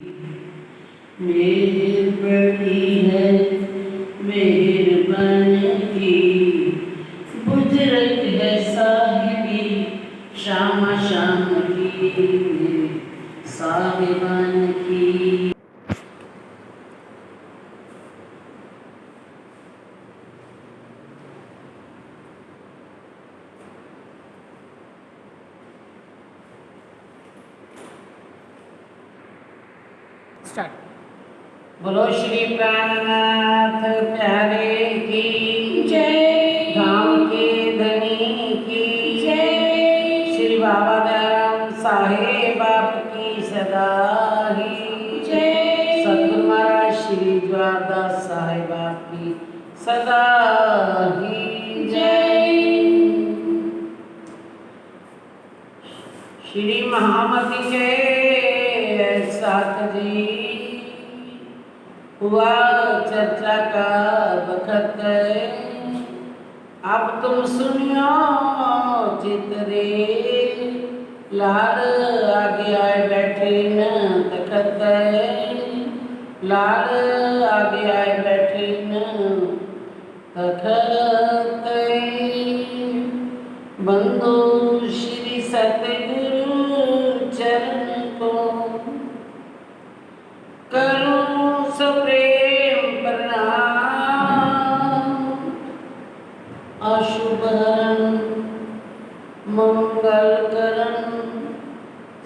मेहर बड़ी है मेहरबान की, बुजुर्ग है साहिबी शाम शाम की साहिबान की। स्टार्ट। बोलो श्री प्राणनाथ प्यारे की जय। धाम के धनी की जय। श्री बाबा दयाराम साहेब आपकी सदा ही जय। सतगुरु महाराज श्री द्वारदास साहेब आपकी सदा ही जय। श्री महामती के साथ जी हुआ चर्चा का बखत, अब तुम सुनियो चितरे लाल आगे आए बैठे न तखत, लाल आगे आए बैठे न तखत। बंदो श्री सतगुरु चरण को करूं सप्रेम प्रणाम, अशुभ हरण मंगल करण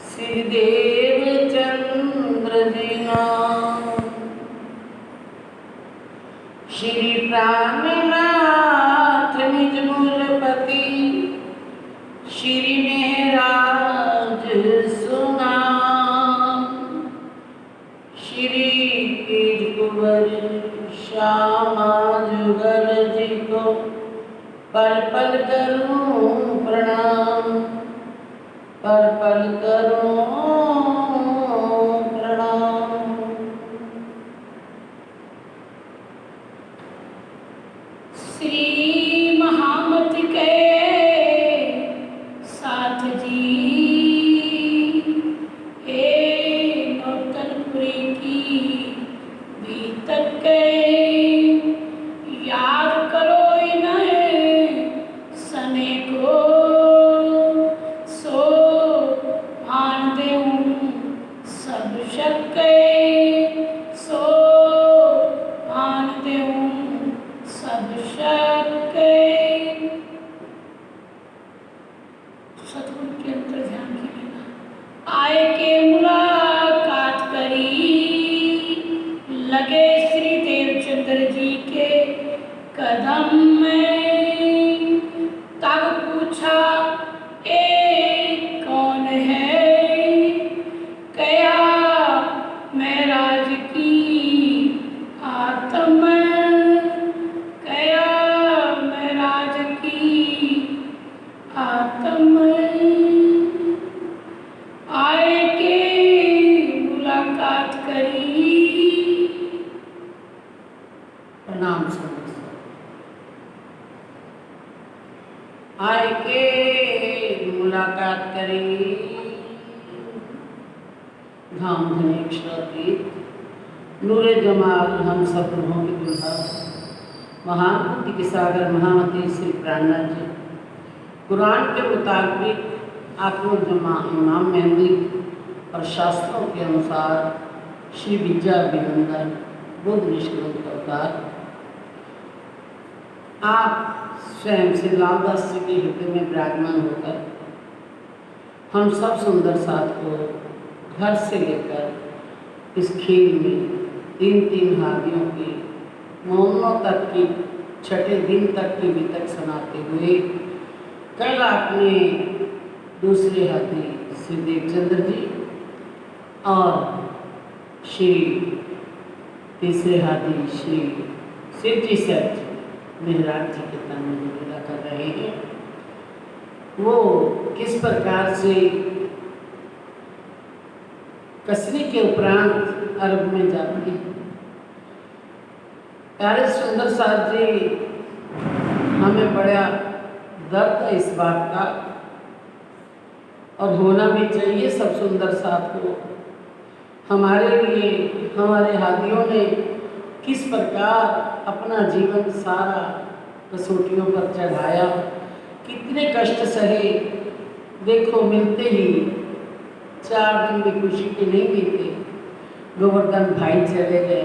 श्री देव चंद्र जी नाम। श्री प्राणनाथ निज मूलपति श्री मेहराज सुनाम, श्री तेज कुंवर श्यामा जुगल जी को पल पल करूं प्रणाम, पल पल करूं प्रणाम। श्री महामती के साथ जी हे नौतनपुरी की बीतक के, याद करो इन्हें सने को सो मान देऊं सब शक सो मान देऊं सब शक। सतगुरु के अंतर ध्यान के लेना। आए के मुलाकात करी, लगे श्री देवचंद्र जी के कदम में, तब पूछा ए कौन है, कया मैं राज की आत्मा, कया मैं राज की आत्मा। आए के मुलाकात करी। प्रणाम सर। आए के मुलाकात करी, धाम धनेश्वरी नूरे जमाल हम सब रूहों की दुल्हा, महान बुद्धि के सागर महामती श्री प्राणनाथ जी कुरान के मुताबिक आत्मजमा इमाम मेहंदी और शास्त्रों के अनुसार श्री विद्या अभिनंदन बुद्ध निष्कलंक अवतार, आप स्वयं से लालदास जी के हृदय में विराजमान होकर हम सब सुंदर साथ को घर से लेकर इस खेल में तीन तीन हाथियों की मौनों तक की छठे दिन तक की वितक सुनाते हुए, कल आपने दूसरे हाथी श्री देवचंद्र जी और श्री तीसरे हाथी श्री शिवजी सच मेहराज जी के तन में लीला कर रहे हैं। वो किस प्रकार से कसने के उपरांत अरब में जाते हैं। प्यारे सुंदर साथ जी, हमें बड़ा दर्द है इस बात का और होना भी चाहिए सब सुंदर साथ को। हमारे लिए हमारे हादियों ने किस प्रकार अपना जीवन सारा कसौटियों पर चढ़ाया, कितने कष्ट सहे। देखो मिलते ही 4 दिन भी खुशी के नहीं बीते, गोवर्धन भाई चले गए।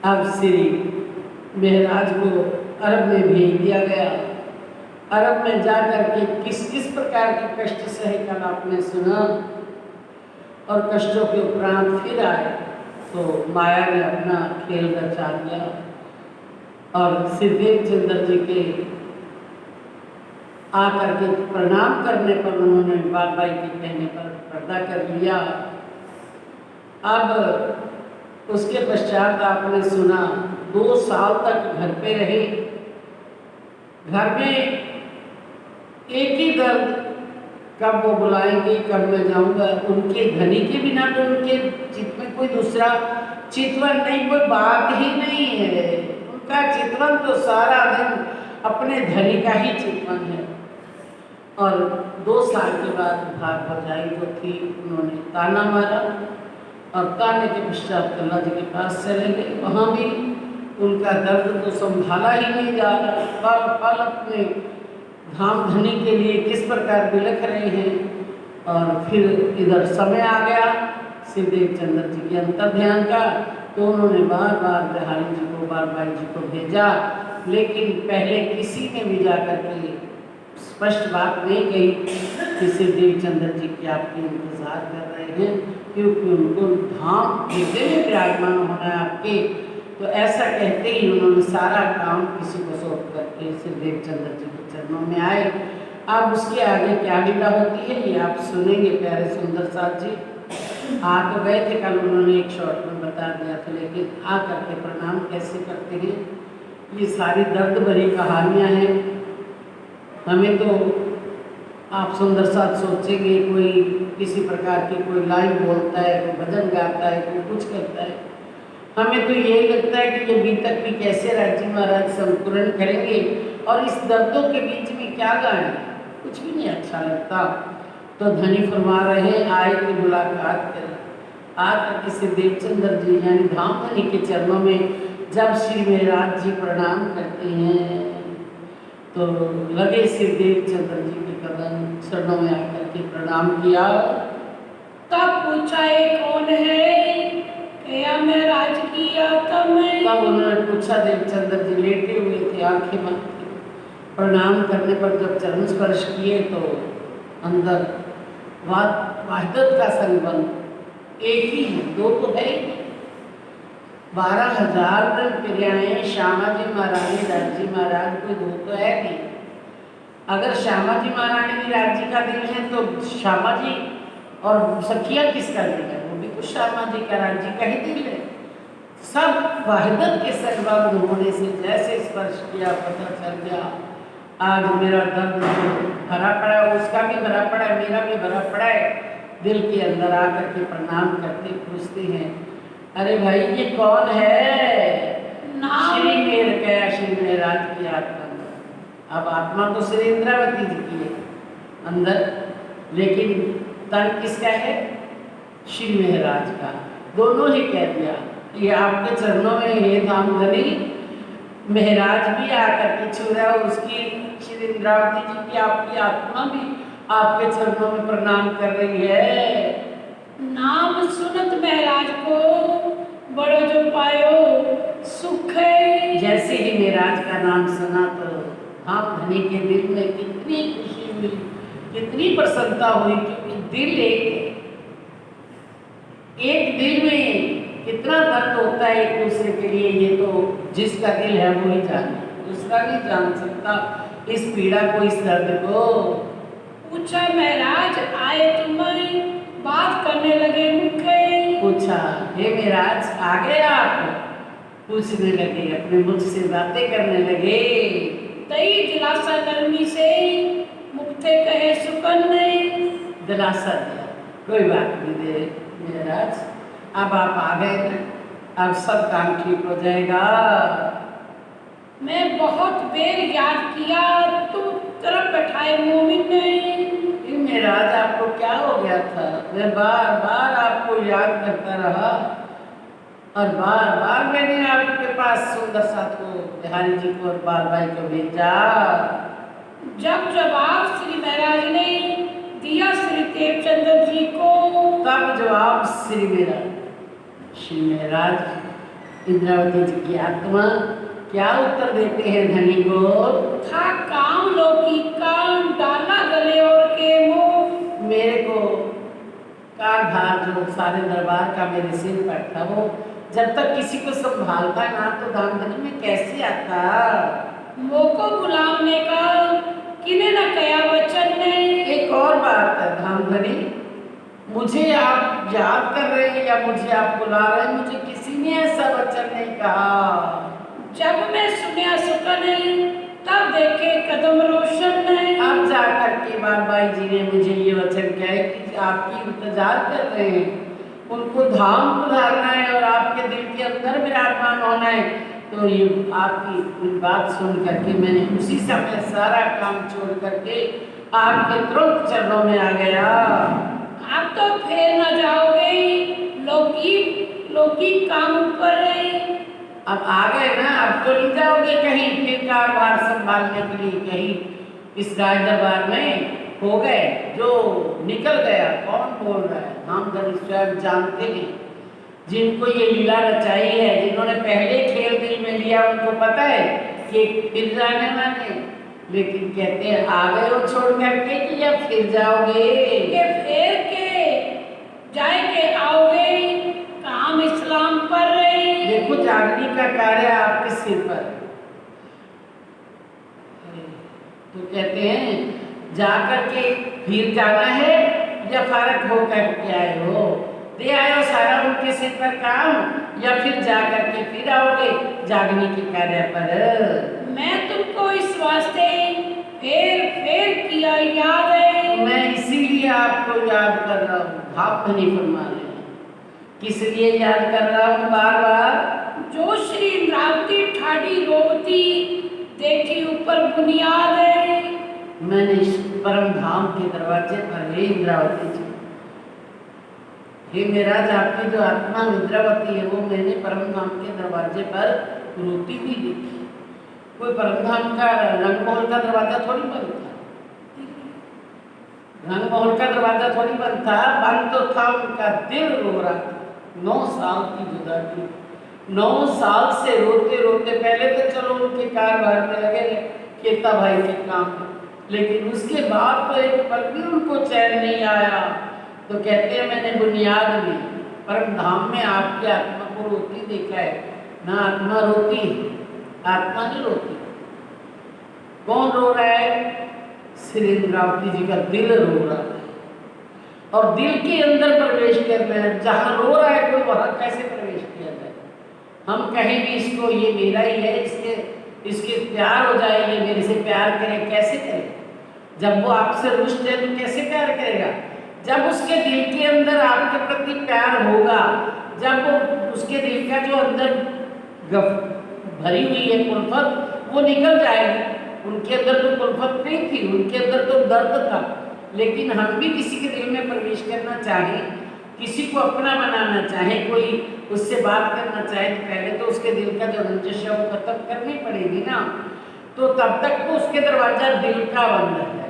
अब श्री महराज को अरब में भेज दिया गया। अरब में जा कर के किस किस प्रकार के कष्ट सहे कल आपने सुना, और कष्टों के उपरांत फिर आए तो माया ने अपना खेल रचा दिया और श्रीदेव चंद्र जी के आकर के प्रणाम करने पर उन्होंने बाबाई के कहने पर पर्दा कर लिया। अब उसके पश्चात आपने सुना 2 साल तक घर पे रहे। घर में एक ही दर्द, कब वो बुलाएंगे, कब मैं जाऊंगा। उनके धनी के बिना तो उनके चित्त में कोई दूसरा चितवन नहीं, कोई बात ही नहीं है। उनका चितवन तो सारा दिन अपने धनी का ही चितवन है। और 2 साल के बाद भाग भजाई जो थी, उन्होंने ताना मारा और ताने के पश्चात कल्ला जी के पास चले गए। वहाँ भी उनका दर्द तो संभाला ही नहीं जा रहा। पल पल अपने धाम धनी के लिए किस प्रकार बिलख रहे हैं। और फिर इधर समय आ गया श्रीदेव चंद्र जी के अंतर ध्यान का, तो उन्होंने बार बार बिहारी जी को, बारबाई जी को भेजा, लेकिन पहले किसी ने भी जा कर के स्पष्ट बात नहीं कही कि श्रीदेव चंद्र जी की आपके इंतजार कर रहे हैं, क्योंकि उनको धाम हृदय में विराजमान होना है आपके। तो ऐसा कहते ही उन्होंने सारा काम किसी को सौंप करके श्रीदेव चंद्र जी के चरणों में आए। अब उसके आगे क्या लीला होती है ये आप सुनेंगे प्यारे सुंदर साथ जी। आ तो गए थे कल, उन्होंने एक शॉर्ट में बता दिया था, लेकिन आ करके प्रणाम कैसे करते हैं ये सारी दर्द भरी कहानियाँ हैं। हमें तो आप सुंदर साथ सोचेंगे कोई किसी प्रकार की कोई लाइन बोलता है, कोई भजन गाता है, कोई कुछ करता है। हमें तो यही लगता है कि ये बीतक भी कैसे राज्य महाराज संपूर्ण करेंगे और इस दर्दों के बीच में क्या गाएं, कुछ भी नहीं अच्छा लगता। तो धनी फरमा रहे हैं आए की मुलाकात करें। आकर के श्रीदेव चंद्र जी यानी धाम धनी के चरणों में जब श्री महराज जी प्रणाम करते हैं तो लगे श्रीदेव चंद्र जी के कदम चरणों में आकर के प्रणाम किया। तब पूछा ये कौन है, क्या महराज की आता मैं। तब उन्होंने पूछा, देवचंद्र जी लेटे हुए थे आंखें बंद की। प्रणाम करने पर जब चरण स्पर्श किए तो अंदर वाहिदत का संबंध एक ही है, 2 तो है ही। 12,000 दिन क्रियाएं श्यामा जी महारानी राज्य महाराज कोई 2 तो है नहीं। अगर श्यामा जी महारानी भी राज्य का दिल है तो श्यामा जी और सखिया किसका दिल है, वो भी कुछ श्यामा जी का राज्य का ही दिल है। सब वाहिदत के संबंध होने से जैसे स्पर्श किया पता चल गया आज मेरा दर्द भरा पड़ा है, उसका भी भरा पड़ा है, मेरा भी भरा पड़ा है। दिल के अंदर आकर के प्रणाम करते पूछते हैं, अरे भाई ये कौन है। श्री मेर कया श्री महराज की आत्मा। अब आत्मा तो श्री इंद्रावती जी की है अंदर, लेकिन तन किसका है, श्री महराज का। दोनों ही कह दिया ये आपके चरणों में हे धाम धनी। महराज भी आकर के छू रहा है, उसकी श्री इंद्रावती जी की आपकी आत्मा भी आपके चरणों में प्रणाम कर रही है। नाम सुनत महराज को बड़ो जो पायो सुख है। जैसे ही महराज का नाम सुना तो धाम धनी के दिल में कितनी खुशी हुई, कितनी प्रसन्नता हुई, क्योंकि दिल एक दिल में कितना दर्द होता है एक दूसरे के लिए, ये तो जिसका दिल है वो ही जाने, दूसरा नहीं जान सकता इस पीड़ा को, इस दर्द को। पूछा महराज आए तुम्हें बात करने लगे मुखे। पूछा हे महराज आ गए आप, पूछने लगे, अपने मुख से बातें करने लगे। तई दिलासा नरमी से मुक्ते कहे सुकन में। दिलासा दिया, कोई बात नहीं दे महराज, अब आप आ गए ना, अब सब काम ठीक हो जाएगा। मैं बहुत बेर याद किया, तुम तरफ बैठाए मोमिन नहीं। फिर मेराज आपको क्या हो गया था? मैं बार बार आपको याद करता रहा और बार बार मैंने आपके पास सुंदर साथ को, बिहारी जी को और बाल भाई को भेजा। जब जवाब श्री महाराज ने दिया श्री देवचंद्र जी को, तब जवाब श्री महाराज इंद्रावती जी की आत्मा क्या उत्तर देते हैं धनी को? था काम लौकिक का डाला गले और के मुंह। मेरे को कारभार जो सारे दरबार का मेरे सिर पर था, वो जब तक किसी को संभालता ना तो धामधनी में कैसे आता? मोको बुलाने का किने न कया वचन ने। एक और बात है धामधनी, मुझे आप याद कर रहे हैं या मुझे आप बुला रहे हैं, मुझे किसी ने ऐसा वचन नहीं कहा। जब मैं सुनया सुका नहीं, तब देखे कदम रोशन नहीं। अब जाकर के बाई जी ने मुझे ये वचन कहा है कि आपकी इंतजार कर रहे हैं, उनको धाम पधारना है और आपके दिल के अंदर विराजमान होना है। तो ये आपकी बात सुन करके मैंने उसी समय सारा काम छोड़ करके आपके तुरंत चरणों में आ गया। आप तो फिर न जाओगे, लौकिक काम ऊपर है। अब आ गए ना, अब तो नहीं जाओगे कहीं फिर कारभार संभालने के लिए कहीं इस राज दरबार में हो गए। जो निकल गया कौन बोल रहा है? हम धनी स्वयं जानते हैं, जिनको ये लीला रचाई है, जिन्होंने पहले खेल दिल में लिया, उनको पता है कि फिर जाने वाले, लेकिन कहते हैं आ गए हो छोड़ करके कि या फिर जाओगे? के फिर के जाए के आओगे, काम इस्लाम पर रहे। देखो जागने का कार्य आपके सिर पर, तो कहते हैं जाकर के फिर जाना है या फारक होकर के आए हो, दे आए हो सारा उनके सिर पर काम, या फिर जाकर के फिर आओगे जागने के कार्य पर? मैं तुमको इस वास्ते फिर किया याद है। मैं इसीलिए आपको याद कर रहा हूँ, भाव नहीं फरमा रहे हैं। किस लिए याद कर रहा हूँ बार बार? जो श्री इंद्रावती ठाडी रोवती देखी ऊपर बुनियाद है। मैंने इस परम धाम के दरवाजे पर, हे इंद्रावती जी, हे मेराज, आपकी जो आत्मा इंद्रावती है वो मैंने परम धाम के दरवाजे पर रोती हुई देखी। कोई परम धाम का रंगमहल का दरवाजा थोड़ी बंद था, रंगमहल का दरवाजा थोड़ी बंद था, बंद तो था उनका दिल रो रहा था। 9 साल की जुदा थी, 9 साल से रोते रोते, पहले तो चलो उनके कारभार में लगे केता भाई के काम में, लेकिन उसके बाद तो एक पल भी उनको चैन नहीं आया। तो कहते हैं मैंने बुनियाद में परम धाम में आपकी आत्मा को रोती देखा है ना। आत्मा रोती, आत्मा नहीं रोती। कौन रो रहा है? श्री इंद्रावती जी का दिल रो रहा है, और दिल के अंदर प्रवेश कर रहे हैं। जहाँ रो रहा है कोई, वहाँ कैसे प्रवेश किया जाए? हम कहेंगे इसको ये मेरा ही है, इसके प्यार हो जाए, ये मेरे से प्यार करे, कैसे करे? जब वो आपसे रुष्ट है तो कैसे प्यार करेगा? जब उसके दिल के अंदर आपके प्रति प्यार होगा, जब वो उसके दिल का जो अंदर भरी हुई है कुल्फत, वो निकल जाएगी। उनके अंदर तो कुल्फत नहीं थी, उनके अंदर तो दर्द था। लेकिन हम भी किसी के दिल में प्रवेश करना चाहें, किसी को अपना बनाना चाहें, कोई उससे बात करना चाहे, तो पहले तो उसके दिल का जो रंजिश है वो खत्म करनी पड़ेगी ना। तो तब तक तो उसके दरवाजा दिल का बंद है।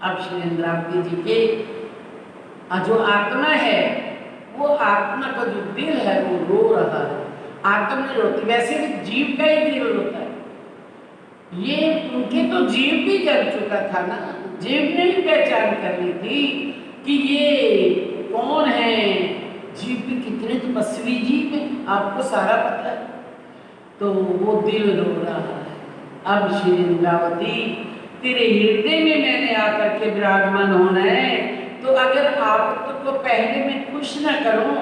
अब श्री इंद्रावती जी के जो आत्मा है, वो आत्मा का जो दिल है वो रो रहा है। आत्मा नहीं रोती, वैसे भी जीव का ही दिल रोता है। ये उनके तो जीव भी जल चुका था ना, जीव ने भी पहचान कर ली थी कि ये कौन है। जीव भी कितने तपस्वी जीव है, आपको सारा पता है। तो वो दिल रो रहा है। अब श्री इंद्रावती, तेरे हृदय में मैंने आकर के विराजमान होना है, तो अगर आपको पहले मैं खुश न करूं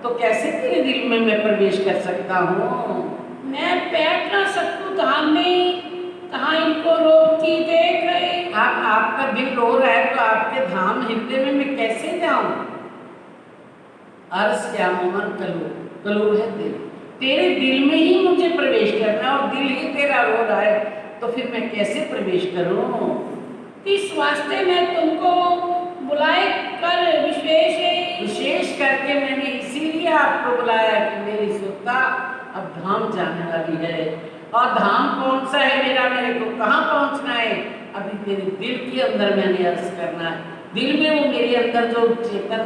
तो कैसे तेरे दिल में मैं प्रवेश कर सकता हूँ? मैं बैठ ना सकूं धाम में, कहाँ इनको रोती देख रहे। आपका दिल रो रहा है तो आपके धाम हृदय में मैं कैसे जाऊं? अर्श क्या मोमन कलू है दिल, तेरे दिल में ही मुझे प्रवेश करना, और दिल ही तेरा रो रहा है, तो फिर मैं कैसे प्रवेश करूं? इस वास्ते मैं तुमको बुलाए कर विशेष करके मैंने इसीलिए आपको बुलाया कि मेरी सुता अब धाम जाने वाली है। और धाम कौन सा है मेरा, मेरे को कहाँ पहुँचना है? अभी तेरे दिल के अंदर मैंने अर्ज करना है। दिल में वो मेरे अंदर जो चेतन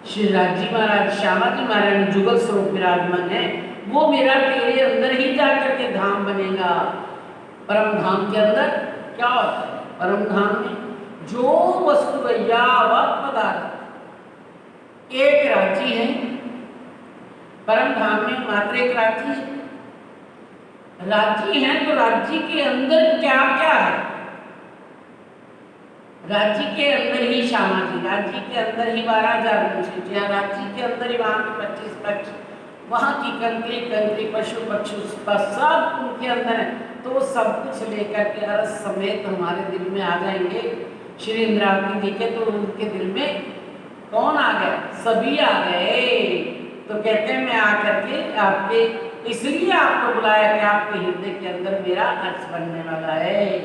श्री राजी महाराज, श्यामा जी महाराज जुगल स्वरूप विराजमान है, वो मेरा तेरे अंदर ही जाकर के धाम बनेगा। परम धाम के अंदर क्या होता है? परम धाम में जो वस्तु यावत पदार्थ एक राज्य है, परम धाम में मात्र एक राज्य है। राज्य है तो राज्य के अंदर क्या क्या है? राज्य के अंदर ही श्यामा जी, राज्य के अंदर ही 12,000 मुंशियाँ, राज्य के अंदर ही वहाँ के 25 पक्ष, वहाँ की कंकरी पशु पक्षी सब उनके अंदर है। तो वो सब कुछ लेकर के अरस समेत हमारे दिल में आ जाएंगे श्री इंद्रावती जी के। तो उनके दिल में कौन आ गया? सभी आ गए। तो कहते हैं मैं आकर के आपके, इसलिए आपको बुलाया कि आपके हृदय के अंदर मेरा अर्थ बनने वाला है।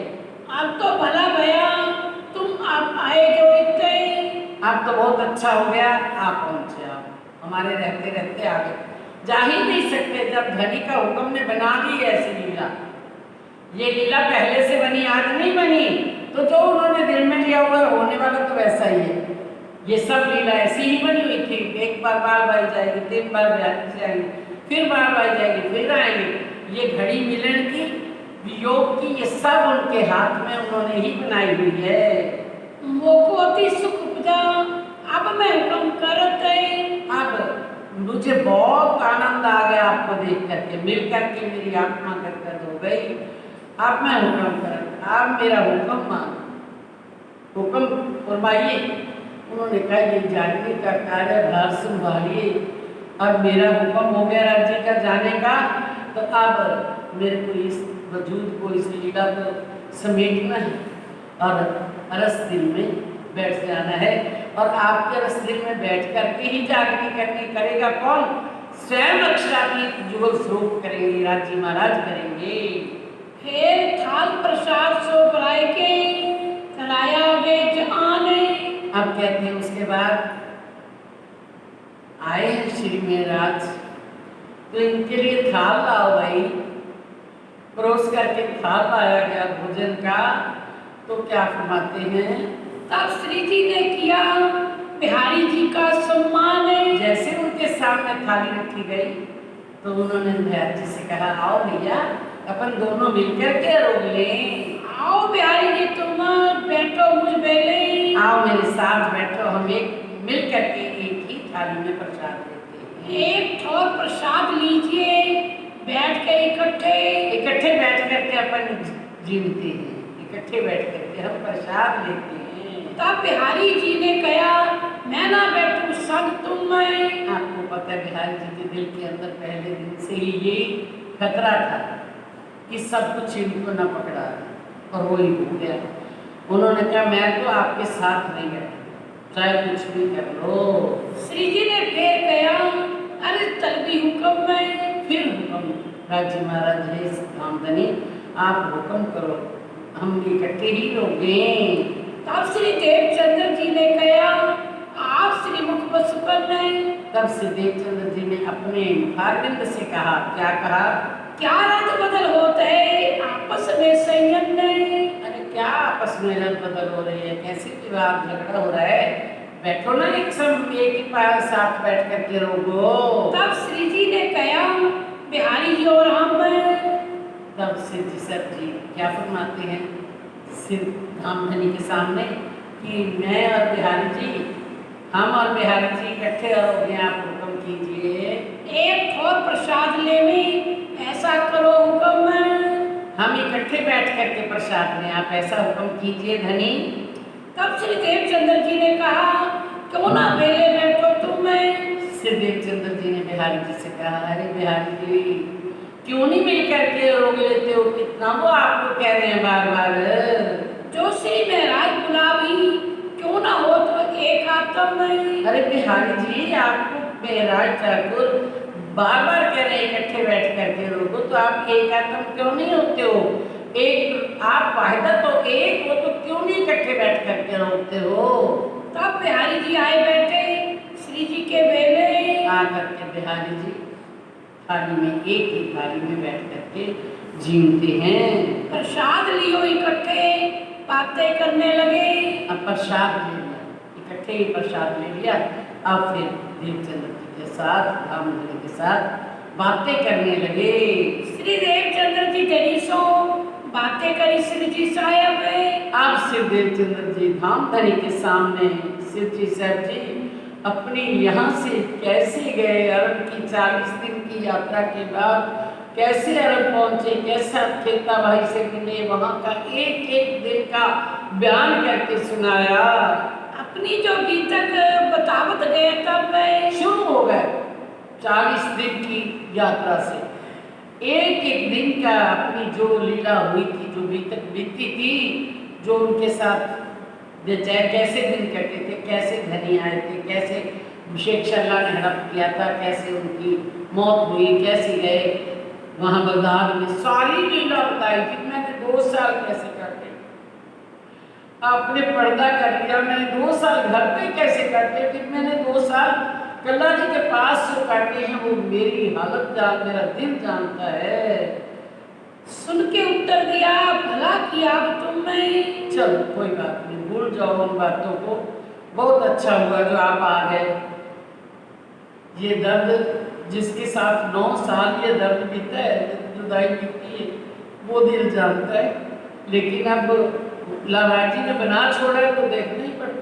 अब तो भला भैया तुम आप आए जो इतने। अब तो बहुत अच्छा हो गया, आप पहुंचे। आप हमारे रहते रहते आ गए। जा ही नहीं सकते, जब धनी का हुक्म ने बना दी ऐसी लीला। ये लीला पहले से बनी, आज नहीं बनी। तो जो उन्होंने दिल में लिया हुआ होने वाला तो वैसा ही है। ये सब लीला ऐसी ही बनी हुई थी। एक बार बाल बाई जाएगी, 3 बार ब्याह जाएंगे, फिर बाल बाई जाएगी, फिर आएंगे। ये घड़ी मिलन की, वियोग की, ये सब उनके हाथ में उन्होंने ही बनाई हुई है। वो अति सुख उपजा, अब मैं हुक्म करते। अब मुझे बहुत आनंद आ गया आपको देख करके, मिल करके मेरी आत्मा गदगद हो गई। अब मैं हुक्म कर, आप मेरा हुक्म मान, हुक्म फरमाइए। उन्होंने कहा ये जानने का कार्य भार संभालिए। अब मेरा हुक्म हो गया राज्य का जाने का, तो अब मेरे को इस वजूद को, इस लीला को समेटना है और रस दिल में बैठ जाना है। और आपके रस दिल में बैठ करके ही जागरण करनी करेगा कौन? स्वयं अक्षरातीत जुगल स्वरूप करेंगे, राज्य महाराज करेंगे। फिर थाल प्रसाद सो बनाए के कराया वे जाने। अब कहते हैं उसके बाद आए हैं श्री महाराज, तो इनके लिए थाल लाओ भाई। परोस करके थाल लाया गया भोजन का। तो क्या फरमाते हैं? तब श्री जी ने किया बिहारी जी का सम्मान। जैसे उनके सामने थाली रखी गई तो उन्होंने बिहारी जी से कहा आओ भैया अपन दोनों मिलकर के रोक लें। आओ बिहारी जी तुम बैठो मुझ बेले। आओ मेरे साथ बैठो, हम एक मिल करके एक ही थाली में प्रसाद लेते हैं। एक ठोर प्रसाद लीजिए, बैठ के इकट्ठे बैठ करके अपन जीवते हैं, इकट्ठे बैठ करके हम प्रसाद लेते हैं। तब बिहारी जी ने कहा मैं ना बैठूं संग तुम में। आपको पता है बिहारी जी के दिल के अंदर पहले दिन से ही ये खतरा था कि सब कुछ इनको न पकड़ा, और वो ही हो गया। उन्होंने कहा मैं तो आपके साथ नहीं बैठूं, चाहे कुछ भी कर लो। श्री जी ने फिर कहा अरे तलबी हुक्म में। फिर हुक्म, राजी महाराज है आमदनी, आप हुक्म करो, हम इकट्ठे ही रोगे। तब श्री देवचंद्र जी ने कहा आप श्री मुख बस करना। तब से देवचंद्र जी ने अपने मुखारबिंद से कहा, क्या कहा? क्या रद बदल होता है आपस में संयम नहीं। अरे क्या आपस में रद बदल हो रही है, कैसे विवाद झगड़ा हो रहा है? बैठो ना एक ही पास साथ बैठ करके रोगो। तब श्री जी ने कहा बिहारी जी और हम। तब से जी सर जी क्या फरमाते हैं सिर धामधनी के सामने कि मैं और बिहारी जी, हम और बिहारी जी इकट्ठे हो गए, आप हुक्म कीजिए। एक ठोर प्रसाद लेवी, ऐसा करो हुक्म। हम इकट्ठे बैठ करके प्रसाद लें, आप ऐसा हुक्म कीजिए धनी। तब श्री देवचंद्र जी ने कहा क्यों ना बेले बैठो तुम। श्री देवचंद्र जी ने बिहारी जी से कहा अरे बिहारी जी क्यों नहीं मिल करके रोक लेते हो, कितना वो आपको कह रहे हैं बार बार। जो श्री महाराज बुलावी क्यों ना हो तो एक आत्म नहीं। अरे बिहारी जी आपको महाराज ठाकुर बार बार कह रहे हैं इकट्ठे बैठ करके रोको, तो आप एक आत्म क्यों नहीं होते हो? एक आप वाहिदा तो एक हो, तो क्यों नहीं इकट्ठे बैठ करके रोकते हो? तब बिहारी जी आए बैठे श्री जी के बेले। आ करके बिहारी जी थाली में, एक ही थाली में बैठ करके जीमते हैं। प्रसाद लियो इकट्ठे बातें करने लगे। अब प्रसाद ले लिया, इकट्ठे ही प्रसाद ले लिया। अब फिर देवचंद्र जी के साथ, धामधनी के साथ बातें करने लगे। श्री देवचंद्र जी जरीसो बातें करी श्री जी साहब। अब श्री देवचंद्र जी धामधनी के सामने श्री जी साहब जी अपनी यहाँ से कैसे गए, अरब की 40 दिन की यात्रा के बाद कैसे अरब पहुंचे, कैसा खेता भाई से मिले, वहाँ का एक एक दिन का बयान करके सुनाया। अपनी जो बीतक बतावत गए तब शुरू हो गए 40 दिन की यात्रा से, एक एक दिन का अपनी जो लीला हुई थी, जो बीतक बीती थी, जो उनके साथ कैसे दिन कटे थे, कैसे धनी आए थे, कैसे शेख शर्ला ने हड़प किया था, कैसे उनकी मौत हुई, कैसे गए वहाँ बगदाद में, सारी लीला बताई। फिर मैंने 2 साल कैसे काटे, आपने पर्दा कर लिया, मैंने 2 साल घर पे कैसे काटे, फिर मैंने 2 साल कल्ला जी के पास जो काटे हैं, वो मेरी हालत जान, मेरा दिल जानता है। सुन के उत्तर दिया, भला किया अब तुमने। चलो कोई बात नहीं, भूल जाओ उन बातों को, बहुत अच्छा हुआ जो आप आ गए। ये दर्द जिसके साथ 9 साल ये दर्द बीता है, जुदाई बीती है, वो दिल जानता है। लेकिन अब लालाजी ने बना छोड़ा है तो देखना ही पड़ता।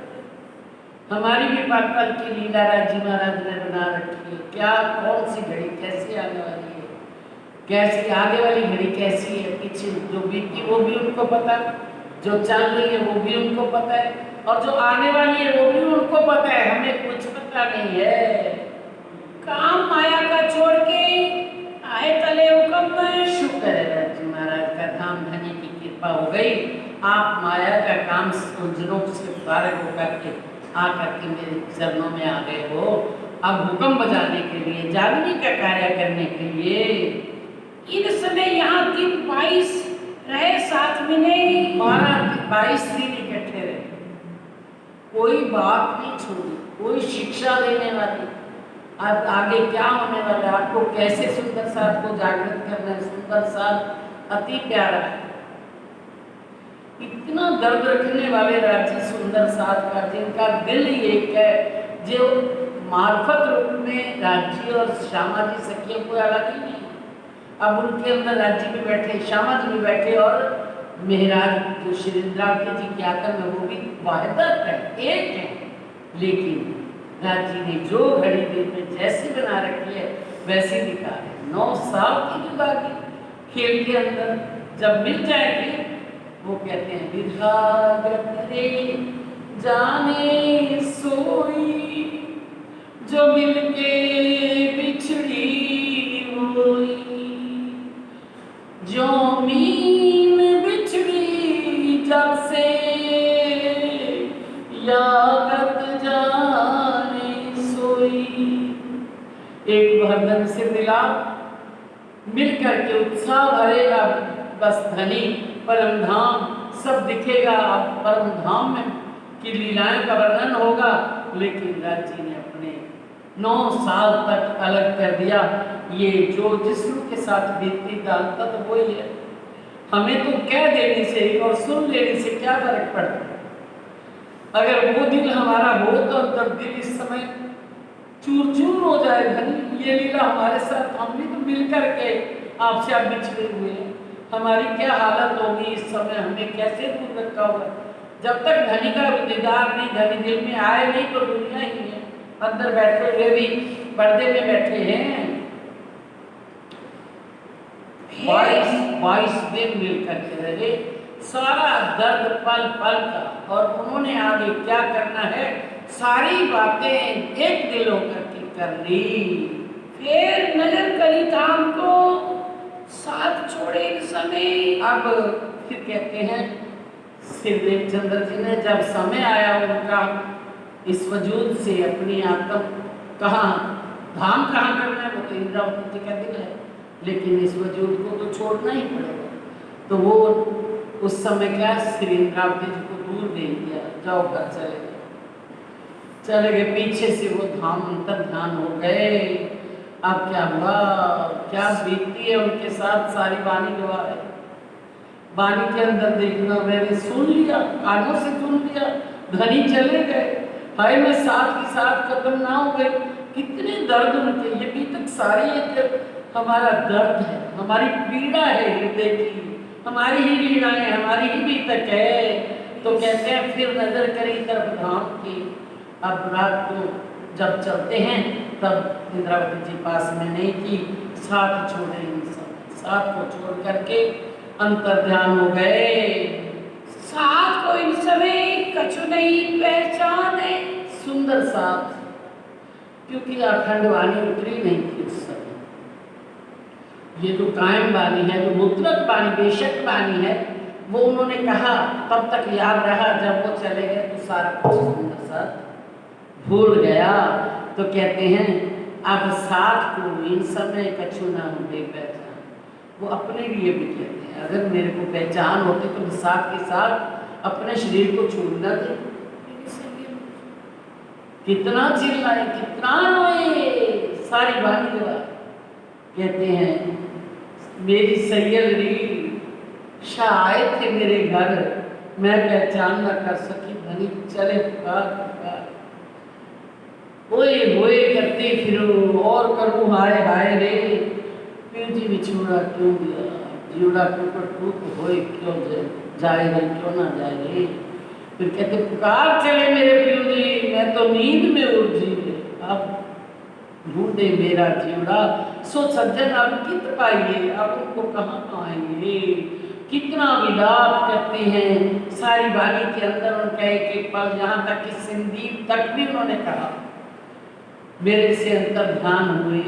हमारी भी पल पल की लीला राजी महाराज ने बना रखी है। क्या कौन सी घड़ी कैसी आने वाली है, कैसी आगे वाली घड़ी कैसी है, पीछे जो बीती वो भी उनको पता, जो चल रही है वो भी उनको पता है, और जो आने वाली है वो भी उनको पता है, हमें कुछ पता नहीं है। काम माया का छोड़ के आए तले हुक्म में। शुक्र है राजी महाराज का, धामधनी की कृपा हो गई। आप माया का काम उलझनों से फारिग होकर के आकर के मेरे चरणों में आ गए हो। अब हुक्म बजाने के लिए, जागने का कार्य करने के लिए। इन समय यहाँ दिन 22 रहे साथ में नहीं, 22 दिन इकट्ठे रहे, कोई बात नहीं छोड़ी, कोई शिक्षा देने वाली। अब आगे क्या होने वाला है, आपको कैसे सुंदर साथ को जागृत करना है। सुंदर साथ अति प्यारा है, इतना दर्द रखने वाले राजी सुंदर साथ का, जिनका दिल एक है, जो मार्फत रूप में राज्य और श्यामा जी सखियों को अलग ही नहीं। अब उनके अंदर राज्य भी बैठे, श्यामा जी भी बैठे, और मेहराज जो श्रीन्द्रावती जी की आत्मा में वो भी वाहिदत है, एक है। लेकिन राज्य ने जो घड़ी दिल में जैसी बना रखी है वैसी दिखा है। 9 साल की जुदाई खेल के अंदर जब मिल जाएगी, वो कहते हैं विधागत रे जाने सोई, जो मिलके बिछड़ी हुई, जो मीन बिछड़ी जब से यागत जाने सोई। एक बहदन से मिला, मिल करके उत्साह भरेगा, बस धनी परम धाम सब दिखेगा। अब परम धाम में की लीलाएं का वर्णन होगा। लेकिन राज्य ने अपने 9 साल तक अलग कर दिया। ये जो जिस्म के साथ बीतती जानता तो वही है। हमें तो कह देने से और सुन लेने से क्या फर्क पड़ता है। अगर वो दिल हमारा हो तो अंदर दिल इस समय चूर चूर हो जाए। धनी ये लीला हमारे साथ, हम भी तो मिल करके आपसे आप बिछड़े हुए हैं, हमारी क्या हालत होगी इस समय, हमें कैसे दूर रखा होगा। जब तक धनी का दीदार नहीं, धनी दिल में आए नहीं, तो दुनिया ही है। अंदर बैठे हुए भी पर्दे में बैठे हैं। 22 दिन मिल करके रहे, सारा दर्द पल पल का, और उन्होंने आगे क्या करना है सारी बातें एक दिल होकर के कर ली। फिर नजर करी धाम को, साथ छोड़े इन समय। अब फिर कहते हैं श्री देवचंद्र जी ने, जब समय आया उनका इस वजूद से अपनी आत्म कहाँ धाम कहाँ करना है, वो तो इंद्रावती जी का दिल है, लेकिन इस वजूद को तो छोड़ना ही पड़ेगा। तो वो उस समय क्या श्री इंद्रावती जी को दूर भेज दिया, जाओ घर चले गए। पीछे से वो धाम अंतर ध्यान हो गए। अब क्या हुआ, क्या बीतती है उनके साथ, सारी वाणी गवाह है। वाणी के अंदर देखना, मैंने सुन लिया, कानों से सुन लिया, धनी चले गए, हाय मैं साथ ही साथ खत्म ना हो गए। कितने दर्द उनके, ये भी तक सारी एक हमारा दर्द है, हमारी पीड़ा है हृदय की, हमारी ही लीलाएं, हमारी ही बीतक है। तो कहते हैं फिर नजर करी तरफ धाम की। अब रात को जब चलते हैं तब इंद्रावती जी पास में नहीं थी, साथ छोड़े साथ को छोड़ करके अंतर ध्यान हो गए। साथ को इन समय कछु नहीं पहचाने। सुंदर साथ, क्योंकि अखंड वाणी उतरी नहीं थी उस समय। ये जो कायम वाणी है, जो मुद्रक वाणी, बेशक वाणी है, वो उन्होंने कहा तब तक याद रहा। जब वो चले गए तो सारा कुछ सुंदर साथ भूल गया। तो कहते हैं अब साथ को इन समय कछु ना हो पहचान। वो अपने लिए भी कहते हैं, अगर मेरे को पहचान होती तो मैं साथ के साथ अपने शरीर को छोड़ न दे। कितना चिल्लाए, कितना रोए, सारी वाणी गवा। कहते हैं मेरी सैयद री शाह आए थे मेरे घर, मैं पहचान न कर सकी, धनी चले पुकार पुकार, ओए होए करते फिरो और करूँ हाय हाय रे, प्यू जी बिछुड़ा क्यों दिया, जीवड़ा टूट टूट होए क्यों जाए रे, क्यों ना जाए रे। फिर कहते पुकार चले मेरे प्यू जी, मैं तो नींद में उलझी, अब ढूंढे मेरा जीवड़ा, सो सज्जन अब कित पाइए, अब उनको कहाँ पाएंगे। कितना विलाप करते हैं सारी वाणी के अंदर उनका एक एक पल, यहाँ तक कि संदीप तक भी उन्होंने कहा मेरे से अंतर ध्यान हुए,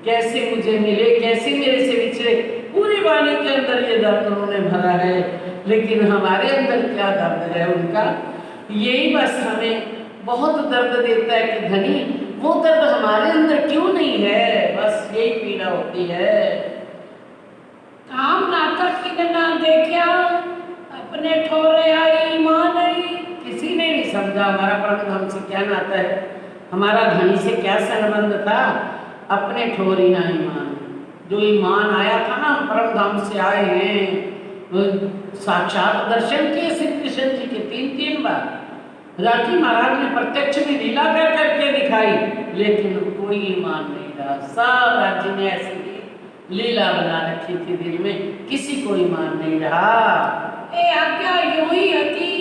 कैसे मुझे मिले, कैसे मेरे से विछड़े। पूरी वाणी के अंदर ये दर्द उन्होंने भरा है, लेकिन हमारे अंदर क्या दर्द है उनका, यही बस हमें बहुत दर्द देता है कि धनी वो दर्द हमारे अंदर क्यों नहीं है, बस यही पीड़ा होती है। काम नाटक की ना देखा, अपने ठोरे आई ईमान आई। किसी ने नहीं समझा हमारा परम धाम से क्या नाता है, हमारा धनी से क्या संबंध था। अपने ठोरी ना ईमान, जो ईमान आया था ना, हम परम धाम से आए हैं। साक्षात दर्शन किए श्री कृष्ण जी के 3-3 बार, राठी महाराज ने प्रत्यक्ष में लीला कर करके दिखाई, लेकिन कोई ईमान नहीं रहा। सब राज्य ने ऐसी लीला बना रखी थी दिल में, किसी को ईमान नहीं रहा। ए आज्ञा यूं ही हती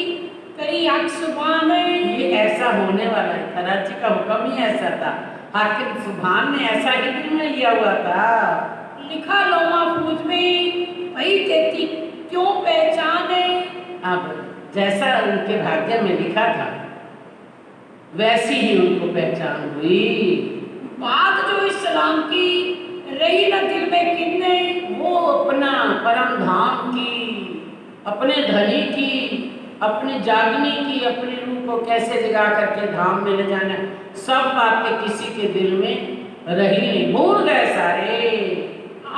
करी आंख सुभान। ये ऐसा होने वाला है, महाराज जी का हुक्म ही ऐसा था, आखिर सुभान ने ऐसा ही दिल में लिया हुआ था। लिखा लो महफूज में भई तेती क्यों पहचाने। अब जैसा उनके भाग्य में लिखा था वैसी ही उनको पहचान हुई। बात जो इस्लाम की रही न दिल में किन्ने, वो अपना परम धाम की, अपने धनी की, अपनी जागनी की, अपनी रूह को कैसे जगा करके धाम में ले जाना, सब बातें किसी के दिल में रही नहीं, भूल गए सारे।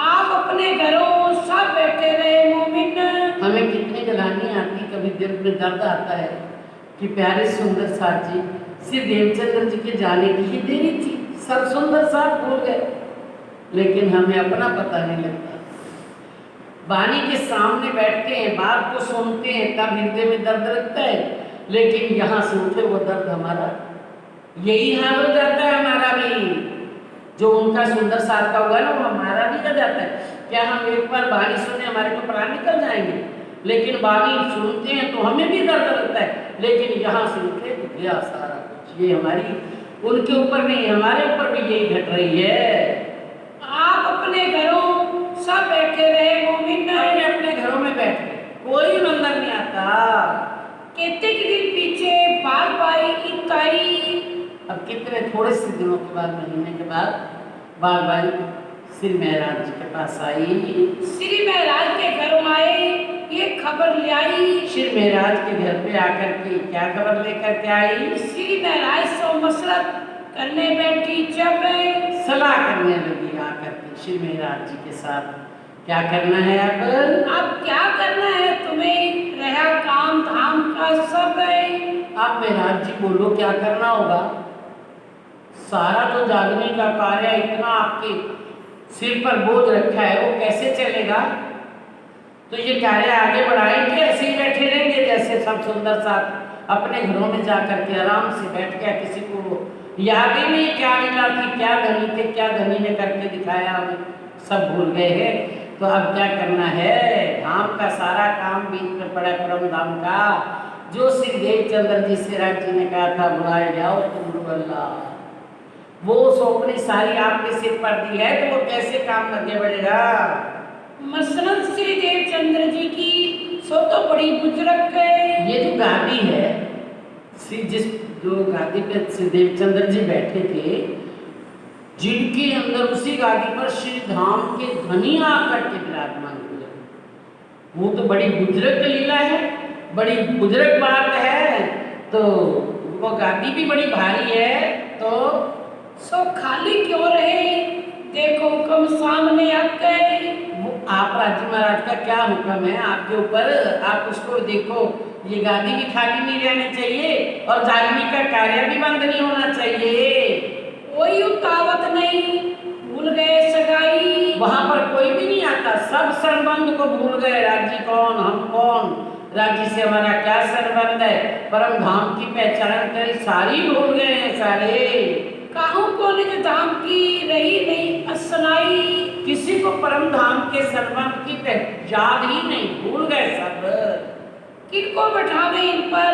आप अपने घरों सब बैठे रहे मोमिन। हमें कितनी जलानी आती, कभी दिल में दर्द आता है कि प्यारे सुंदर साथ जी श्री देवचंद्र जी के जाने की ही देरी थी, सब सुंदर साथ भूल गए, लेकिन हमें अपना पता नहीं लगता। वाणी के सामने बैठते हैं, बात को सुनते हैं, तब हृदय में दर्द लगता है, लेकिन यहाँ से उठे वो दर्द हमारा यही हाल हो जाता है। हमारा भी जो उनका सुंदर साथ का हुआ ना, वो हमारा भी हो जाता है। क्या हम एक बार वाणी सुने हमारे को प्राण निकल जाएंगे, लेकिन वाणी सुनते हैं तो हमें भी दर्द लगता है, लेकिन यहाँ से उठे तो गया सारा कुछ। ये हमारी उनके ऊपर नहीं, हमारे ऊपर भी यही घट रही है। आप अपने घरों सब बैठे रहे मोमिन। अपने घरों में बैठ गए, कोई मंदिर नहीं आता। कितने दिन पीछे बाल बाई इकाई। अब कितने थोड़े से दिनों के बाद, महीने के बाद, बाल बाई श्री महाराज जी के पास आई। श्री महाराज के घर आए, ये खबर ले आई। श्री महाराज के घर पे आकर के क्या खबर लेकर के आई। श्री महाराज सो मसरत करने बैठी जब सलाह करने लगी आकर के श्री महाराज जी के साथ। क्या करना है अब क्या करना है तुम्हें, रहा काम धाम का सब अब महाराज जी बोलो क्या करना होगा। सारा जो जागने का कार्य इतना आपके सिर पर बोझ रखा है वो कैसे चलेगा। तो ये कार्य आगे बढ़ाएंगे, ऐसे ही बैठे रहेंगे जैसे सब सुंदर साथ अपने घरों में जाकर के आराम से बैठ गया, किसी को याद ही नहीं क्या लीला थी, क्या धनी थे, क्या धनी ने करके दिखाया, हमें सब भूल गए हैं। तो अब क्या करना है, धाम का सारा काम बीच में पड़ा परम धाम का, जो श्री देवचंद्र जी से राज जी ने कहा था बुलाए जाओ तुम अल्लाह, वो सौंपनी सारी आपके सिर पर दी है, तो वो कैसे काम आगे बढ़ेगा। मसलन श्री देवचंद्र जी की सो तो बड़ी बुजुर्ग है। ये जो गादी है, जिस जो गादी पे श्री देवचंद्र जी बैठे थे, जिनके अंदर उसी गादी पर श्री धाम के धनी आकर के विराजमान हुए, वो तो बड़ी बुजुर्ग लीला है, बड़ी बुजुर्ग बात है। तो वो गादी भी बड़ी भारी है, तो सो खाली क्यों रहे, देखो कम सामने आ गए। वो आप राजी महाराज का क्या हुक्म है आपके ऊपर, आप उसको देखो। ये गादी भी खाली नहीं रहनी चाहिए और जागने का कार्य भी बंद नहीं होना चाहिए। कोई उतावत नहीं, भूल गए सगाई। वहां पर कोई भी नहीं आता, सब संबंध को भूल गए। राजी कौन, हम कौन, राजी से हमारा क्या संबंध है, परम धाम की पहचान करी सारी भूल गए हैं सारे। काहू को निज धाम की रही नहीं असनाई, किसी को परम धाम के संबंध की याद ही नहीं, भूल गए सब। किनको बैठावे इन पर,